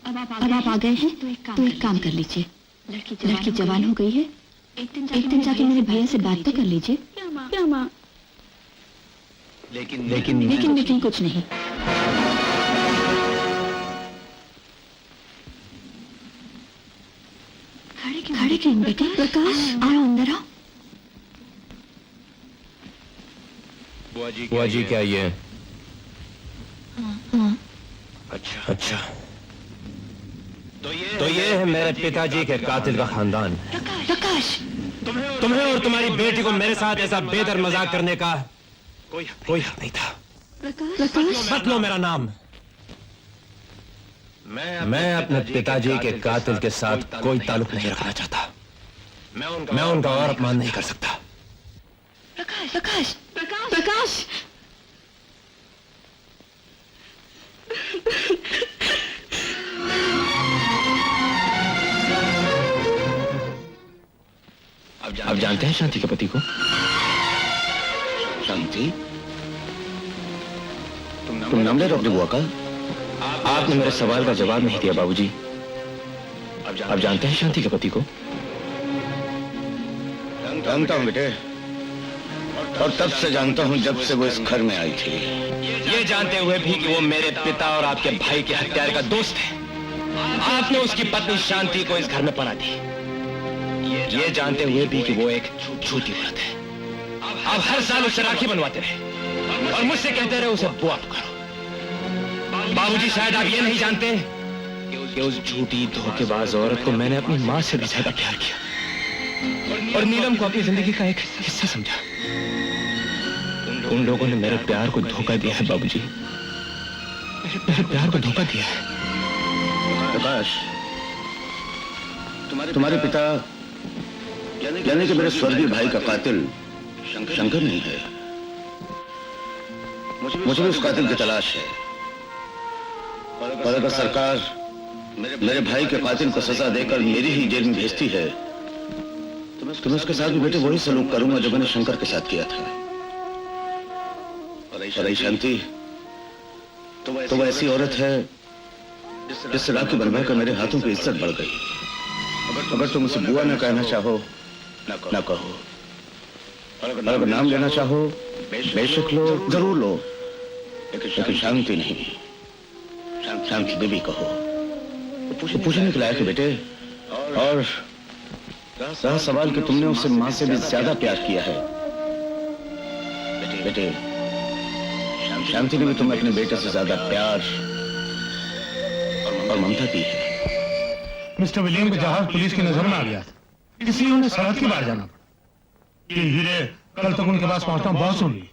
[SPEAKER 8] अब आप आ गए हैं तो एक काम कर लीजिए। लड़की जवान हो गई है, एक दिन जाके मेरे भैया से बात तो कर लीजिए। क्या माँ? लेकिन कुछ नहीं। खड़े क्यों बेटे? प्रकाश आओ अंदर आओ।
[SPEAKER 13] बुआ जी क्या ये?
[SPEAKER 8] हाँ।
[SPEAKER 13] अच्छा तो ये है मेरे पिताजी के कातिल का खानदान।
[SPEAKER 8] प्रकाश
[SPEAKER 13] तुम्हें और तुम्हारी बेटी को मेरे साथ ऐसा बेदर मजाक करने का कोई हक नहीं था।
[SPEAKER 8] प्रकाश
[SPEAKER 13] मत लो मेरा नाम। मैं अपने पिताजी के कातिल के साथ कोई ताल्लुक नहीं रखना चाहता। मैं उनका और अपमान नहीं कर सकता।
[SPEAKER 8] प्रकाश
[SPEAKER 13] आप जानते हैं शांति के पति को?
[SPEAKER 5] शांति? तुम नाम ले रहे हो अपनी बुआ का?
[SPEAKER 13] आपने मेरे सवाल का जवाब नहीं दिया बाबूजी। आप जानते हैं शांति के पति को?
[SPEAKER 5] जानता हूँ बेटे, और तब से जानता हूँ जब से वो इस घर में आई थी।
[SPEAKER 13] ये जानते हुए भी कि वो मेरे पिता और आपके भाई के हत्यारे का दोस्त है, आपने उसकी पत्नी शांति को इस घर में पना दी। ये जानते हुए भी कि वो एक झूठी औरत है। आप हर साल उससे राखी बनवाते रहे और मुझसे कहते रहे उसे बुआ पुकारो। बाबूजी शायद आप ये नहीं जानते कि उस झूठी धोखेबाज औरत को मैंने अपनी मां से भी ज्यादा प्यार किया और नीलम को अपनी जिंदगी का एक हिस्सा समझा। उन लोगों ने मेरे प्यार को धोखा दिया है बाबूजी, मेरे प्यार को धोखा दिया है।
[SPEAKER 5] प्रकाश, तुम्हारे पिता यानी कि मेरे स्वर्गीय भाई का कातिल शंकर नहीं है। मुझे भी उस कातिल की तलाश है, और अगर सरकार मेरे भाई के कातिल को सजा देकर मेरी ही जेल में भेजती है तो मैं उसके साथ भी बेटे वही सलूक करूंगा जो मैंने शंकर के साथ किया था। और आई शांति तो वो ऐसी औरत है जिससे राखी बनवा कर मेरे हाथों की इज्जत बढ़ गई। अगर तुम उसे बुआ न कहना चाहो न कहो, और अगर नाम लेना चाहो बेशक लो, जरूर लो, लेकिन शांति नहीं, शांति बीबी कहो। पूछने के लायक है बेटे। और रहा सवाल कि तुमने उसे मां से भी ज्यादा प्यार किया है। बेटे शांति ने भी तुम्हें अपने बेटे से ज्यादा प्यार और ममता दी है।
[SPEAKER 7] मिस्टर विलियम का जहाज पुलिस की नजर में आ गया था, इसलिए उन्हें सरहद के बाहर जाना पड़ा। ये हीरे कल तक उनके पास पहुंचना बहुत जरूरी।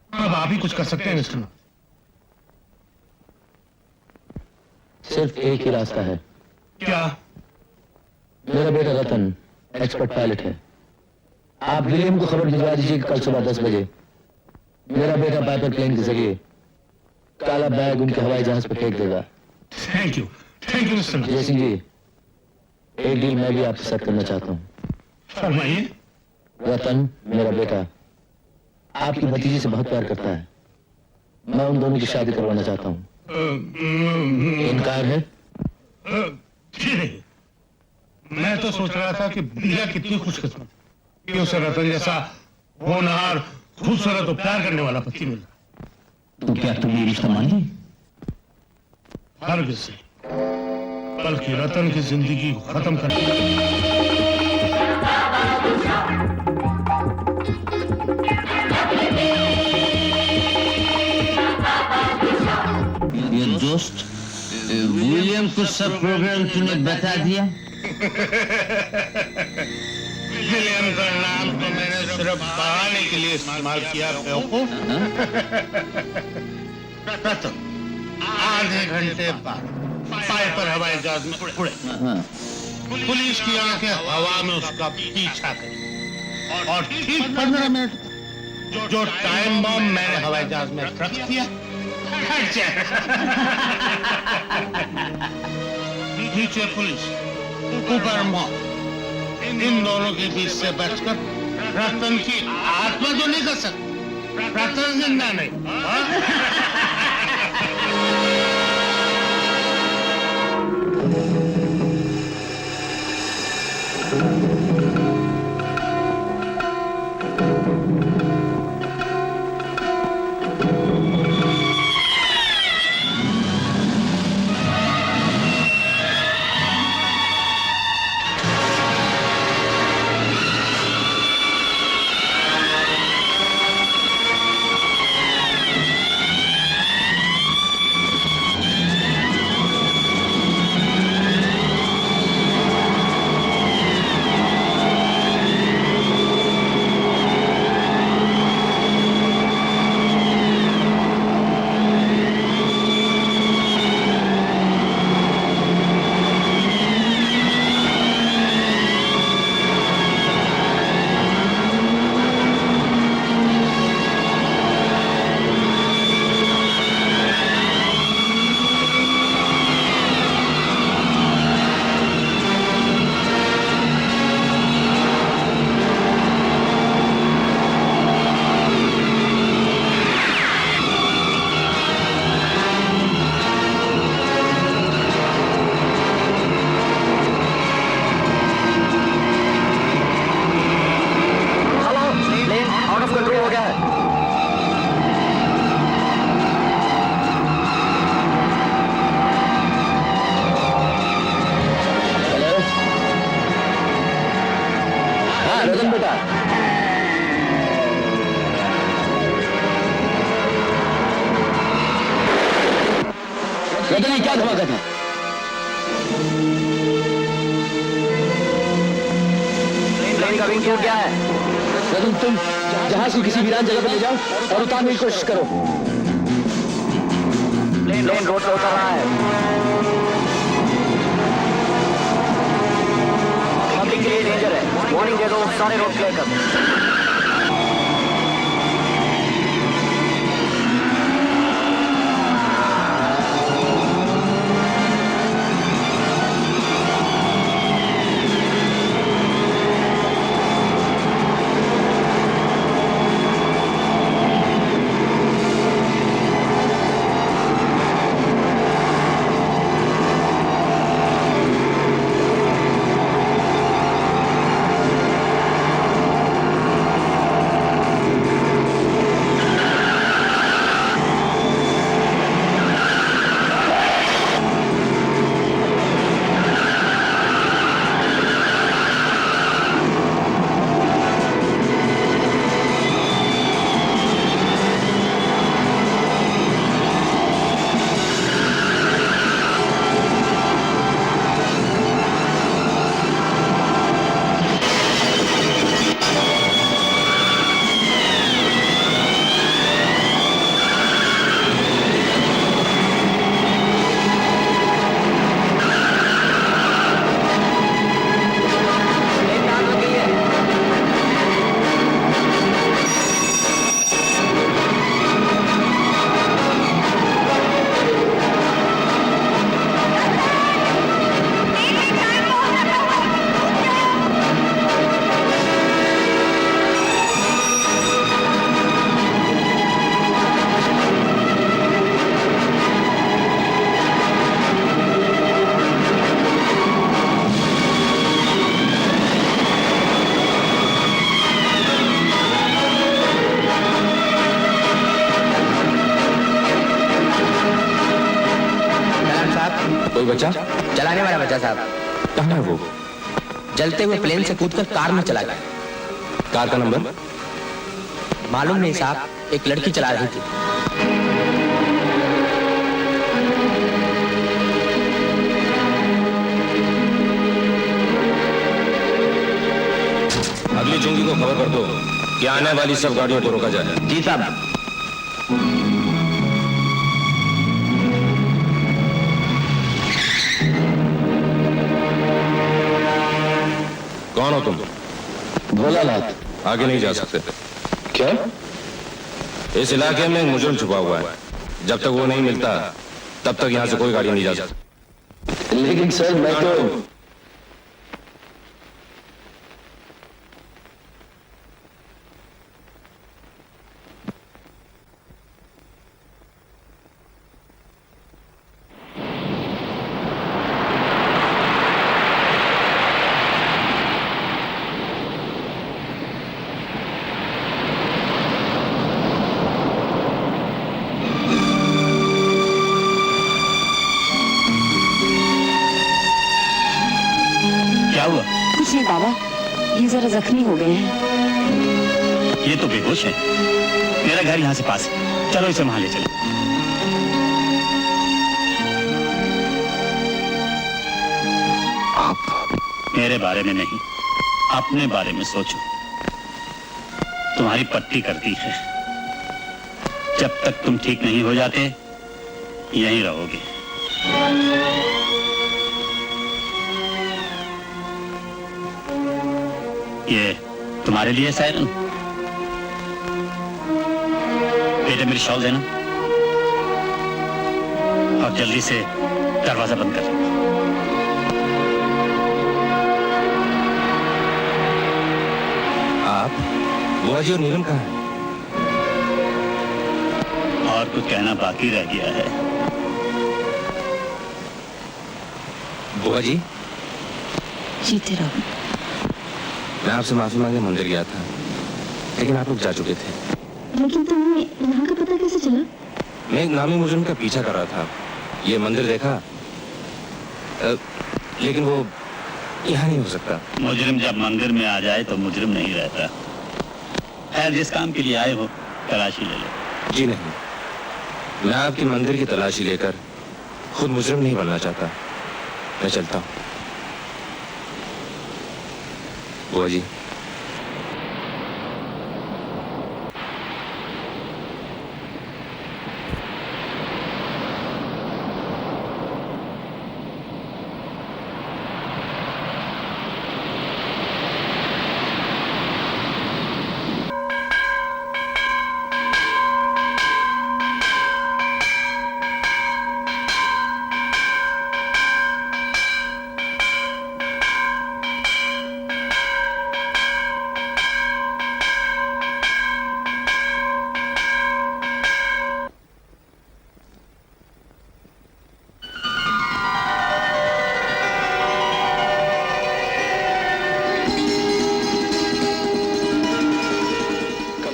[SPEAKER 7] अब आप ही कुछ कर सकते हैं मिस्टर।
[SPEAKER 1] सिर्फ एक ही रास्ता है।
[SPEAKER 7] क्या?
[SPEAKER 1] मेरा बेटा रतन एक्सपर्ट पायलट है। आप विलियम को खबर भिजवा दीजिए कि कल सुबह 10 बजे मेरा बेटा पाइपर प्लेन के जरिए काला बैग उनके हवाई जहाज पर फेंक देगा।
[SPEAKER 7] थैंक यू मिस्टर
[SPEAKER 1] जय सिंह जी, एक डील मैं भी आपके साथ करना चाहता हूँ।
[SPEAKER 7] फरमाइए।
[SPEAKER 1] रतन मेरा बेटा आपकी भतीजी से बहुत प्यार करता है। मैं उन दोनों की शादी करवाना चाहता हूँ। इनकार है?
[SPEAKER 7] जी नहीं, मैं तो सोच रहा था कि बिया कितनी खुशकिस्मत कि उसे रतन जैसा होनहार, खूबसूरत और प्यार करने वाला पति मिला।
[SPEAKER 1] तो क्या तुम ये रिश्ता मान ली?
[SPEAKER 7] हरगिज़ से, बल्कि रतन की जिंदगी को खत्म कर
[SPEAKER 2] ये दोस्त विलियम को सब प्रोग्राम तूने बता दिया?
[SPEAKER 7] विलियम का नाम तो मैंने सिर्फ बहाने के लिए इस्तेमाल किया। रतन आधे घंटे बाद पाइपर हवाई जहाज में उड़े। पुलिस की आंखें हवा में उसका पीछा करी और ठीक 15 मिनट जो टाइम बम मैंने हवाई जहाज में रख दिया, नीचे पुलिस ऊपर मौत, इन दोनों के बीच से बचकर रतन की आत्मा तो नहीं कर सकती, रतन जिंदा नहीं।
[SPEAKER 1] रतन क्या धमाका था?
[SPEAKER 13] प्लेन का विंग टूट गया है।
[SPEAKER 1] रतन तुम जहाज को किसी वीरान जगह पर ले जाओ और उतारने की कोशिश करो।
[SPEAKER 13] प्लेन रोड पर उतर रहा है। पब्लिक के लिए डेंजर है, वार्निंग दे दो, सारे रोड क्लियर कर। बच्चा?
[SPEAKER 4] चलाने वाला बच्चा साहब।
[SPEAKER 13] कहाँ है वो?
[SPEAKER 4] जलते हुए प्लेन से कूदकर कार में चला गया।
[SPEAKER 13] कार का नंबर?
[SPEAKER 4] मालूम नहीं साहब, एक लड़की चला रही थी।
[SPEAKER 13] अगली चुंगी को खबर कर दो कि आने वाली सब गाड़ियों को रोका जाए।
[SPEAKER 10] जी साहब।
[SPEAKER 13] कौन हो तुम?
[SPEAKER 3] भोलानाथ।
[SPEAKER 13] आगे नहीं जा सकते।
[SPEAKER 3] क्या?
[SPEAKER 13] इस इलाके में एक मुजरिम छुपा हुआ है। जब तक वो नहीं मिलता तब तक यहाँ से कोई गाड़ी नहीं जा सकती।
[SPEAKER 3] लेकिन सर मैं तो
[SPEAKER 12] कुछ नहीं बाबा, ये जरा जख्मी हो गए हैं।
[SPEAKER 2] ये तो बेहोश है। मेरा घर यहाँ से पास है, चलो इसे वहां ले चलो।
[SPEAKER 14] आप
[SPEAKER 2] मेरे बारे में नहीं, अपने बारे में सोचो। तुम्हारी पट्टी करती है। जब तक तुम ठीक नहीं हो जाते यहीं रहोगे। ये तुम्हारे लिए सायरन। बेटे मेरी शॉल देना और जल्दी से दरवाजा बंद कर।
[SPEAKER 13] आप? बुआ जी और नीलम कहाँ है?
[SPEAKER 2] और कुछ कहना बाकी रह गया है?
[SPEAKER 13] बुआ जी,
[SPEAKER 12] जीते रहो।
[SPEAKER 13] मैं आपसे माफी मांगे मंदिर गया था, लेकिन आप लोग जा चुके थे।
[SPEAKER 12] लेकिन तुम्हें यहाँ का पता कैसे चला?
[SPEAKER 13] मैं एक नामी मुजरिम का पीछा कर रहा था। ये मंदिर देखा, लेकिन वो यहाँ नहीं हो सकता।
[SPEAKER 2] मुजरिम जब मंदिर में आ जाए तो मुजरिम नहीं रहता। खैर, जिस काम के लिए आए हो तलाशी ले लो।
[SPEAKER 13] जी नहीं, मैं आपकी मंदिर की तलाशी लेकर खुद मुजरिम नहीं बनना चाहता। मैं चलता हूँ। बुआ जी,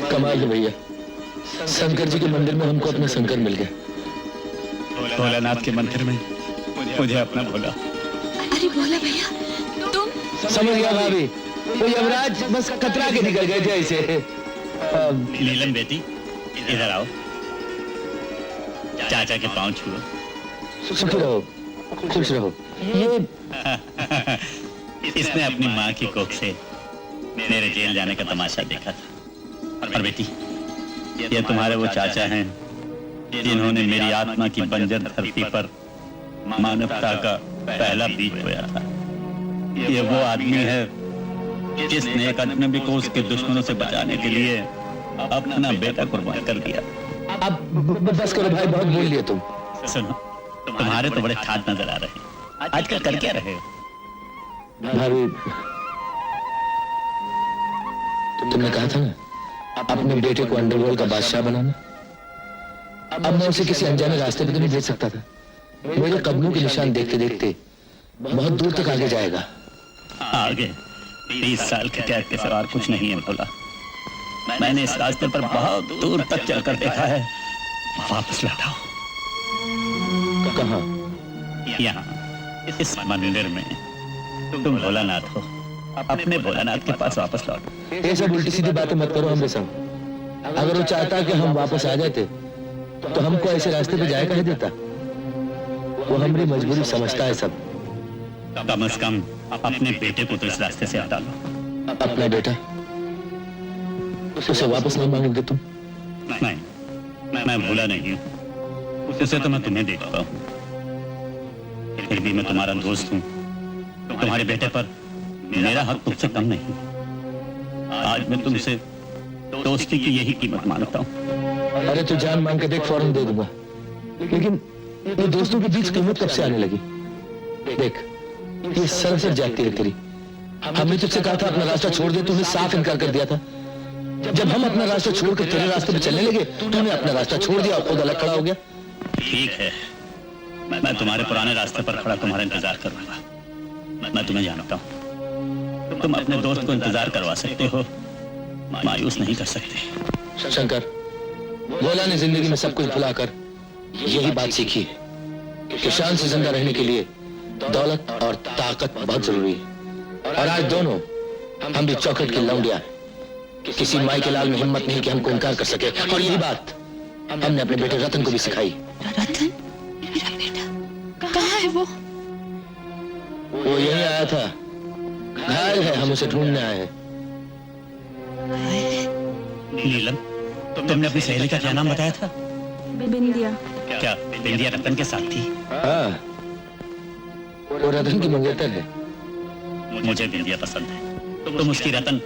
[SPEAKER 3] कमाल है भैया, शंकर जी के मंदिर में हमको अपना शंकर मिल गया।
[SPEAKER 2] भोलानाथ के मंदिर में मुझे अपना भोला।
[SPEAKER 8] अरे भोला भैया तुम?
[SPEAKER 3] समझ गया भाभी, वो यमराज बस कतरा के निकल गए थे ऐसे।
[SPEAKER 2] नीलम बेटी, इधर आओ। चाचा के पांव छुओ।
[SPEAKER 3] सुखी रहो, खुश रहो। ये
[SPEAKER 2] इसने अपनी माँ की कोख से मेरे जेल जाने का तमाशा देखा था। और बेटी, ये तुम्हारे वो चाचा हैं जिन्होंने मेरी आत्मा की बंजर धरती पर मानवता का पहला बीज बोया था। ये वो आदमी है जिसने एक अजनबी को उसके दुश्मनों से बचाने के लिए अपना बेटा कुर्बान कर दिया।
[SPEAKER 3] अब बस करो भाई, बहुत बोल लिया तुम।
[SPEAKER 2] सुनो, तुम्हारे तो बड़े ठाट नजर आ रहे हैं। आजकल कर क्या रहे हो?
[SPEAKER 3] भाभी, तुमने कहा था ना अपने बेटे को अंडरवर्ल्ड का बादशाह बनाना। अब मैं उसे किसी अनजाने रास्ते पे तो नहीं भेज सकता था। मेरे कदमों के निशान देखते देखते बहुत दूर तक आगे जाएगा।
[SPEAKER 2] आगे 20 साल के कैद के सिवा कुछ नहीं है भोला। मैंने इस रास्ते पर बहुत दूर तक चलकर देखा है। वापस लौटाओ।
[SPEAKER 3] कहाँ?
[SPEAKER 2] यहाँ इस मंदिर में तुम भोलानाथ हो, अपने भोलानाथ के पास वापस लौटो।
[SPEAKER 1] ये सब उल्टी सीधी बातें मत करो हमरे संग। अगर वो चाहता कि हम वापस आ जाते तो हमको ऐसे रास्ते पे जाए कह देता। वो हमारी मजबूरी समझता है सब।
[SPEAKER 2] कम से कम अपने बेटे को तो इस रास्ते से हटा लो।
[SPEAKER 1] अपना बेटा उसे वापस नहीं मांगोगे तुम?
[SPEAKER 2] नहीं, मैं भूला नहीं हूँ, उसे तो मैं तुम्हें देखता हूँ। फिर भी मैं तुम्हारा दोस्त हूँ, तुम्हारे बेटे पर मेरा हक तुमसे कम नहीं। आज मैं तुमसे दोस्ती की यही कीमत मांगता हूँ।
[SPEAKER 1] अरे तू जान मांग के देख, फौरन दे दूंगा। लेकिन ये दोस्तों के बीच कीमत कब से आने लगी? देख, ये सरसर जाती है तेरी। हमने तुझसे कहा था अपना रास्ता छोड़ दे, तूने साफ इनकार कर दिया था। जब हम अपना रास्ता छोड़कर तेरे रास्ते पे चलने लगे, तूने अपना रास्ता छोड़ दिया और खुद अलग खड़ा हो गया।
[SPEAKER 2] ठीक है, मैं तुम्हारे पुराने रास्ते पर खड़ा तुम्हारा इंतजार करूंगा। मैं तुम्हें जानता हूँ, तुम अपने दोस्त को इंतजार करवा सकते हो, मायूस नहीं कर सकते।
[SPEAKER 1] शंकर, भोला ने जिंदगी में सब कुछ भुलाकर यही बात सीखी है कि शान से जिंदा रहने के लिए दौलत और ताकत बहुत जरूरी है। और आज दोनों हम भी चौखट की लौंडिया, किसी माई के लाल में हिम्मत नहीं कि हमको इनकार कर सके। और यही बात हमने अपने बेटे रतन को भी सिखाई।
[SPEAKER 8] रतन? मेरा बेटा कहाँ है वो?
[SPEAKER 1] यही आया था, घायल है, हम उसे ढूंढने आए हैं।
[SPEAKER 2] नीलम, तुमने अपनी सहेली का क्या नाम बताया था?
[SPEAKER 8] बिंदिया।
[SPEAKER 2] क्या बिंदिया रतन के साथ थी?
[SPEAKER 1] हाँ, वो रतन की मंगेतर है।
[SPEAKER 2] मुझे बिंदिया पसंद है। तुम उसकी रतन,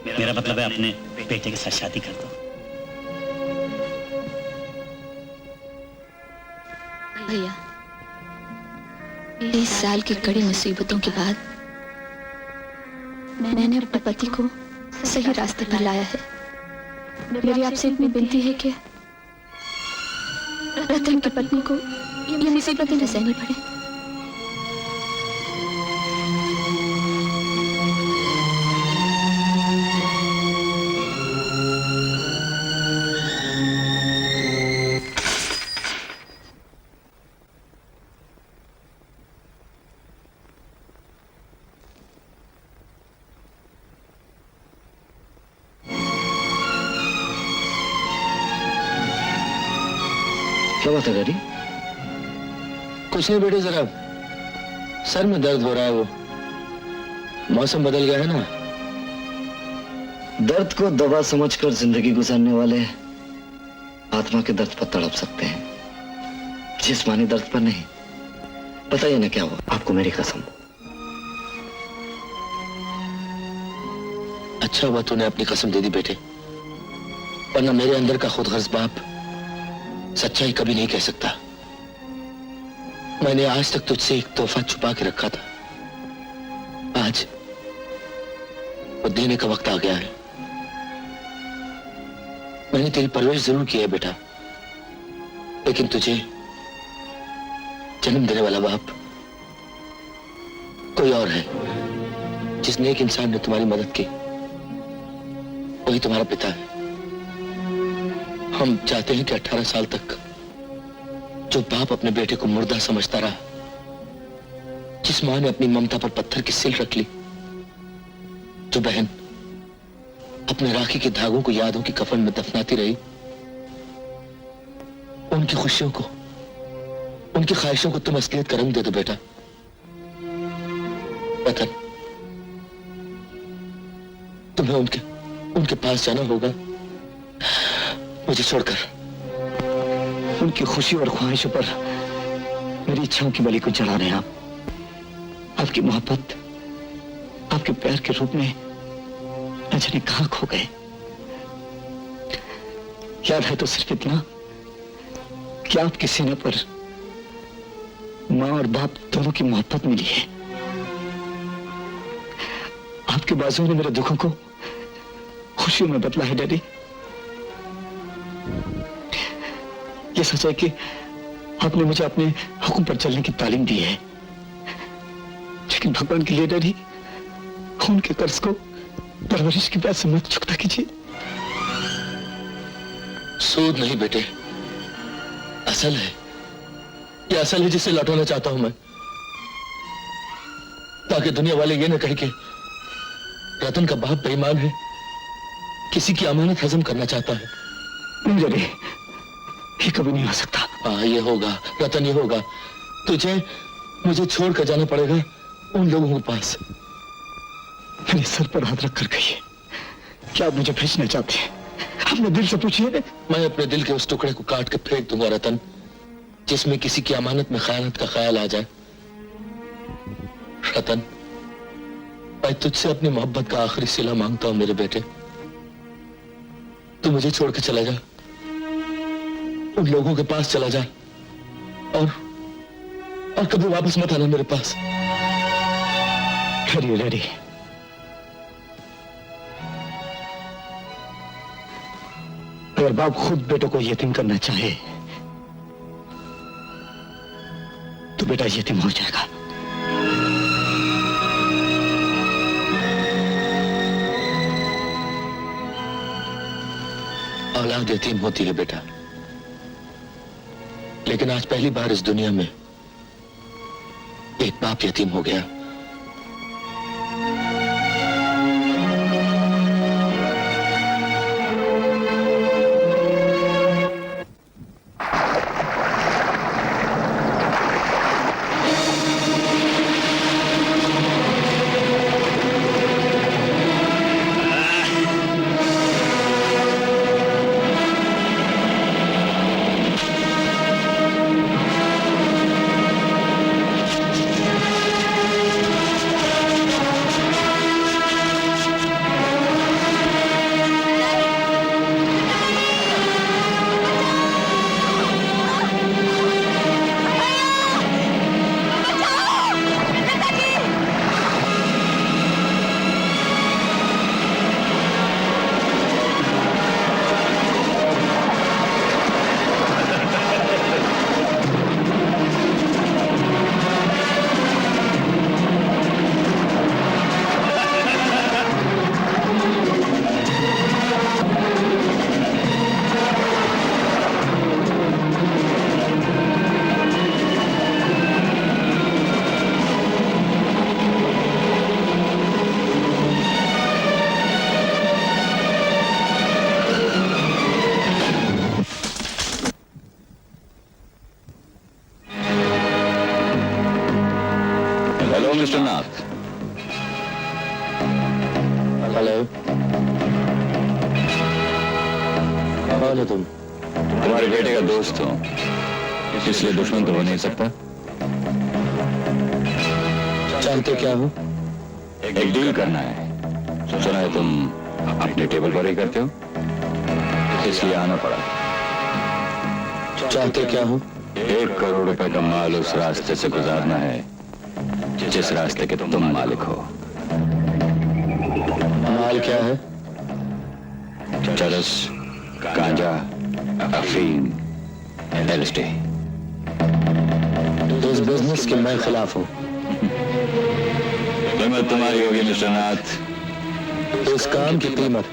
[SPEAKER 2] मेरा मतलब है अपने बेटे के साथ शादी कर दो।
[SPEAKER 8] भैया, 20 साल की कड़ी मुसीबतों के बाद मैंने अपने पति को सही रास्ते पर लाया है। मेरी आपसे इतनी विनती है कि रतन की पत्नी को ये मुसीबतें न सहनी पड़े।
[SPEAKER 1] क्या बात है डैडी? कुछ नहीं बेटे, जरा सर में दर्द हो रहा है। वो मौसम बदल गया है ना।
[SPEAKER 15] दर्द को दवा समझकर जिंदगी गुजारने वाले आत्मा के दर्द पर तड़प सकते हैं, जिस्मानी दर्द पर नहीं। बताइए ना क्या हुआ आपको, मेरी कसम।
[SPEAKER 1] अच्छा हुआ तूने अपनी कसम दे दी बेटे, वरना मेरे अंदर का खुदगर्ज बाप सच्चाई कभी नहीं कह सकता। मैंने आज तक तुझसे एक तोहफा छुपा के रखा था, आज वो देने का वक्त आ गया है। मैंने तेरी परवरिश जरूर की है बेटा, लेकिन तुझे जन्म देने वाला बाप कोई और है। जिस नेक इंसान ने तुम्हारी मदद की वही तुम्हारा पिता है। हम चाहते हैं कि 18 साल तक जो बाप अपने बेटे को मुर्दा समझता रहा, जिस मां ने अपनी ममता पर पत्थर की सिल रख ली, जो बहन अपने राखी के धागों को यादों की कफन में दफनाती रही, उनकी खुशियों को, उनकी ख्वाहिशों को तुम असलियत का रंग दे दो बेटा। रतन, तुम्हें उनके पास जाना होगा, मुझे छोड़कर।
[SPEAKER 15] उनकी खुशी और ख्वाहिशों पर मेरी इच्छाओं की बलि को चढ़ा रहे हैं आप। आपकी मोहब्बत, आपके प्यार के रूप में न जाने कहां खो गए। याद है तो सिर्फ इतना कि आपकी सीने पर मां और बाप दोनों की मोहब्बत मिली है। आपके बाजुओं ने मेरे दुखों को खुशियों में बदला है डैडी। ये सच है कि आपने मुझे अपने हुक्म पर चलने की तालीम दी है, लेकिन भगवान के लिए डैडी, खून के कर्ज को परवरिश की ब्याज से मत चुकता कीजिए।
[SPEAKER 1] सूद नहीं बेटे, असल है। ये असल है जिसे लौटाना चाहता हूं मैं।
[SPEAKER 3] ताकि दुनिया वाले ये न कहे कि रतन का बाप बेईमान है, किसी की अमानत हजम करना चाहता है।
[SPEAKER 15] नहीं रवि, ये कभी नहीं हो सकता।
[SPEAKER 3] हाँ, ये होगा रतन, ये होगा। तुझे मुझे छोड़कर जाना पड़ेगा उन लोगों के पास।
[SPEAKER 15] मेरे सर पर हाथ रख कर कहिए, क्या आप मुझे भेजना चाहते हैं? अपने दिल से पूछिए।
[SPEAKER 3] मैं अपने दिल के उस टुकड़े को काट के फेंक दूंगा रतन, जिसमें किसी की अमानत में खयानत का ख्याल आ जाए। रतन, मैं तुझसे अपनी मोहब्बत का आखिरी सिला मांगता हूं मेरे बेटे। तू मुझे छोड़ के चला जा, उन लोगों के पास चला जा, और कभी वापस मत आना मेरे पास।
[SPEAKER 15] डैडी, अगर बाप खुद बेटों को यतीम करना चाहे तो बेटा यतीम हो जाएगा।
[SPEAKER 3] औलाद यतीम होती है बेटा, लेकिन आज पहली बार इस दुनिया में एक बाप यतीम हो गया।
[SPEAKER 9] मिस्टर नाथ।
[SPEAKER 3] हेलो, कौन हो तुम?
[SPEAKER 9] तुम्हारे बेटे का दोस्त हो, इसलिए दुश्मन तो हो नहीं सकता।
[SPEAKER 3] जानते क्या हो?
[SPEAKER 9] एक डील करना है। सुना है तुम अपने टेबल पर ही करते हो, इसलिए आना पड़ा।
[SPEAKER 3] जानते क्या हो?
[SPEAKER 9] 1 करोड़ रुपए का माल उस रास्ते से गुजारना है जिस रास्ते के तुम मालिक हो।
[SPEAKER 3] माल क्या है?
[SPEAKER 9] चरस, गांजा, अफीम, एलएसडी।
[SPEAKER 3] इस बिजनेस के मैं खिलाफ हूँ।
[SPEAKER 9] कीमत तुम्हारी होगी मिस्टर नाथ।
[SPEAKER 3] इस काम की कीमत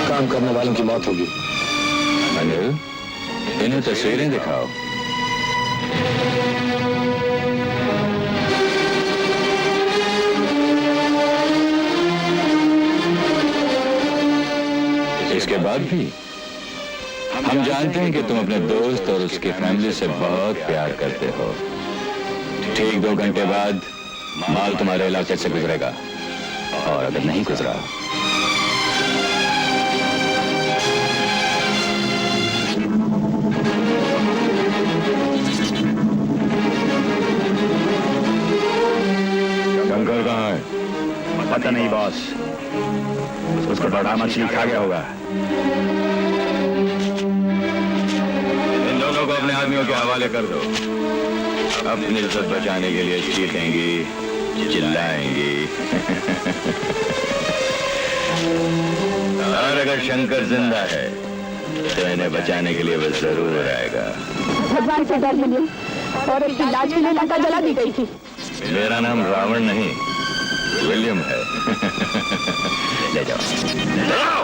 [SPEAKER 3] काम करने वालों की मौत होगी।
[SPEAKER 9] अनिल, इन्हें तस्वीरें दिखाओ। इसके बाद भी हम जानते हैं कि तुम अपने दोस्त और उसकी फैमिली से बहुत प्यार करते हो। ठीक 2 घंटे बाद माल तुम्हारे इलाके से गुजरेगा, और अगर नहीं गुजरा
[SPEAKER 16] शंकर कहाँ है? पता नहीं बॉस, उसको बड़ा मछली खा गया होगा।
[SPEAKER 9] इन दोनों को अपने आदमियों के हवाले कर दो। अपनी इज्जत बचाने के लिए चीखेंगी, चिल्लाएंगी। और अगर शंकर जिंदा है तो इन्हें बचाने के लिए वो जरूर आएगा।
[SPEAKER 8] भगवान से डर मिली और उसकी लाश के लिए लंका जला दी गई थी।
[SPEAKER 9] मेरा नाम रावण नहीं, विलियम है। ले जाओ, ले जाओ।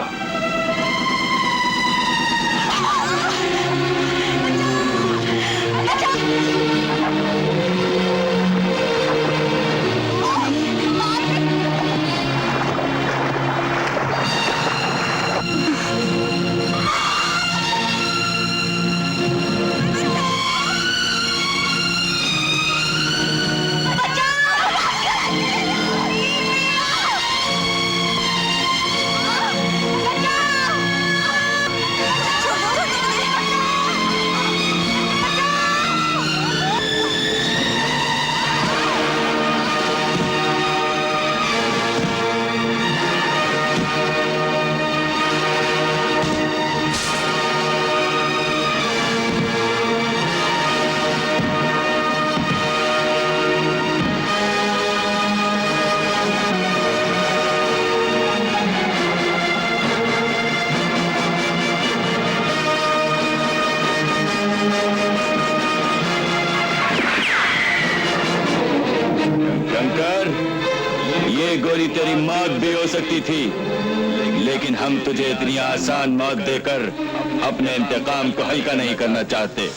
[SPEAKER 9] शंकर, ये गोली तेरी मौत भी हो सकती थी, लेकिन हम तुझे इतनी आसान मौत देकर अपने इंतकाम को हल्का नहीं करना चाहते।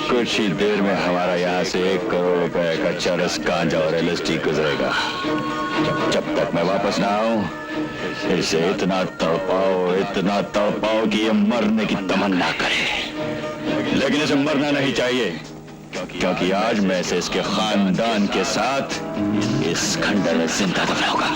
[SPEAKER 9] कुछ ही देर में हमारा यहाँ से 1 करोड़ रुपए का चरस, गांजा और LSD गुजरेगा। जब तक मैं वापस ना आऊं, इसे इतना तड़पाओ कि ये मरने की तमन्ना करे। लेकिन इसे मरना नहीं चाहिए, क्योंकि आज मैं इसे इसके खानदान के साथ इस खंडर में जिंदा दफनाऊंगा।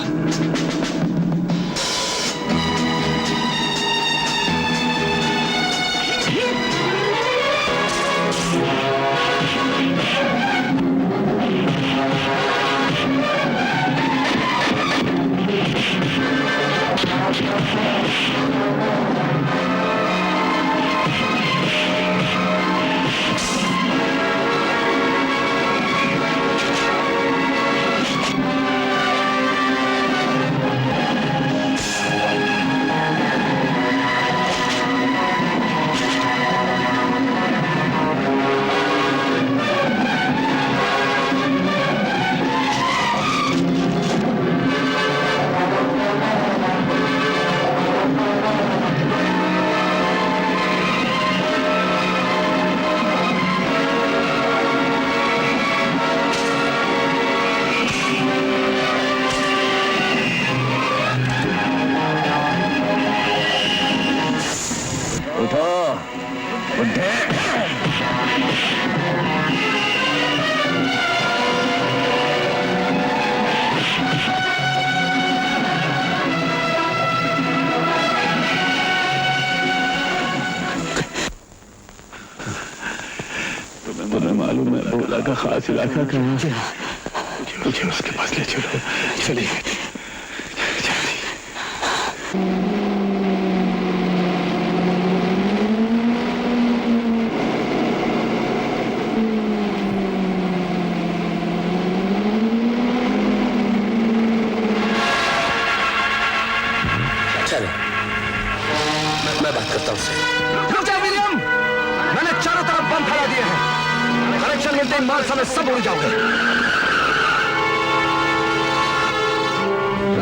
[SPEAKER 16] तुम्हें मालूम है भोला का खास इलाका कहाँ है? मुझे उसके पास ले चलो। चलिए।
[SPEAKER 3] चलो, मैं बात करता हूँ उससे।
[SPEAKER 14] रुक जा विलियम, मैंने चारों तरफ बम फैला दिए हैं। कनेक्शन मिलते ही मार समेत सब उड़ जाओगे।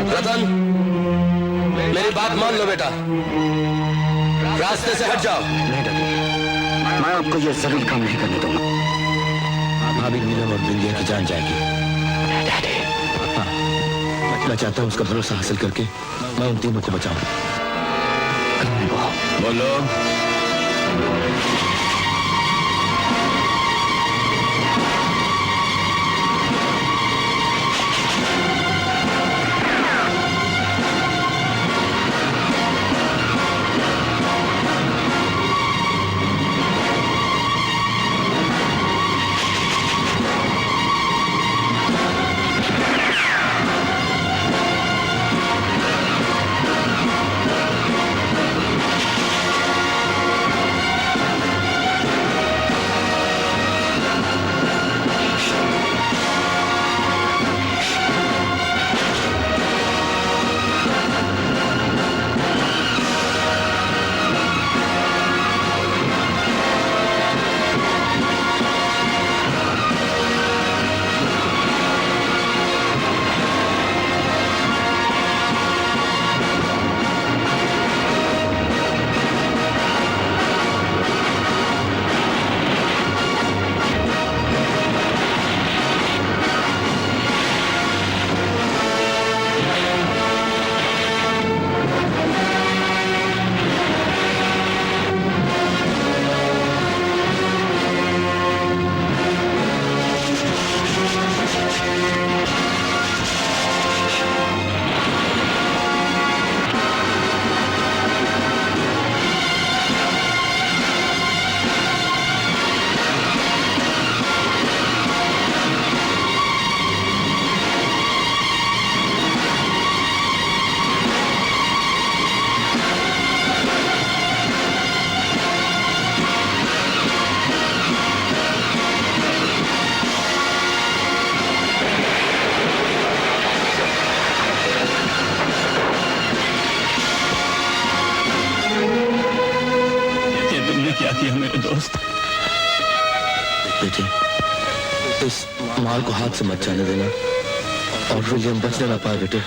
[SPEAKER 3] रतन, मेरी बात मान लो बेटा, रास्ते से हट जाओ।
[SPEAKER 14] नहीं डैडी, मैं आपको ये जलील काम नहीं करने दूंगा।
[SPEAKER 3] भाभी नीलम और बिंदिया की जान जाएगी।
[SPEAKER 14] डैडी,
[SPEAKER 3] मैं चाहता हूँ उसका भरोसा हासिल करके मैं उन तीनों को बचाऊं।
[SPEAKER 9] बोलो।
[SPEAKER 3] क्या किया मेरे दोस्त?
[SPEAKER 11] बेटे, इस माल को हाथ से मत जाने देना और विलियम बचने ना पाए बेटे।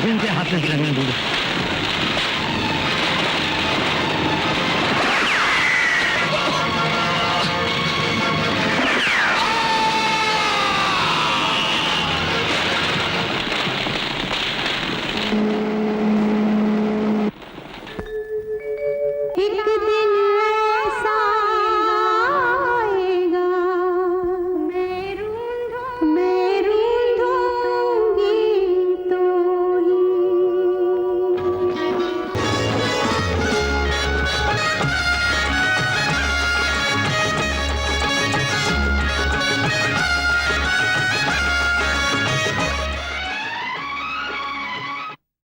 [SPEAKER 1] खून के हाथ में गिरने दूंगा।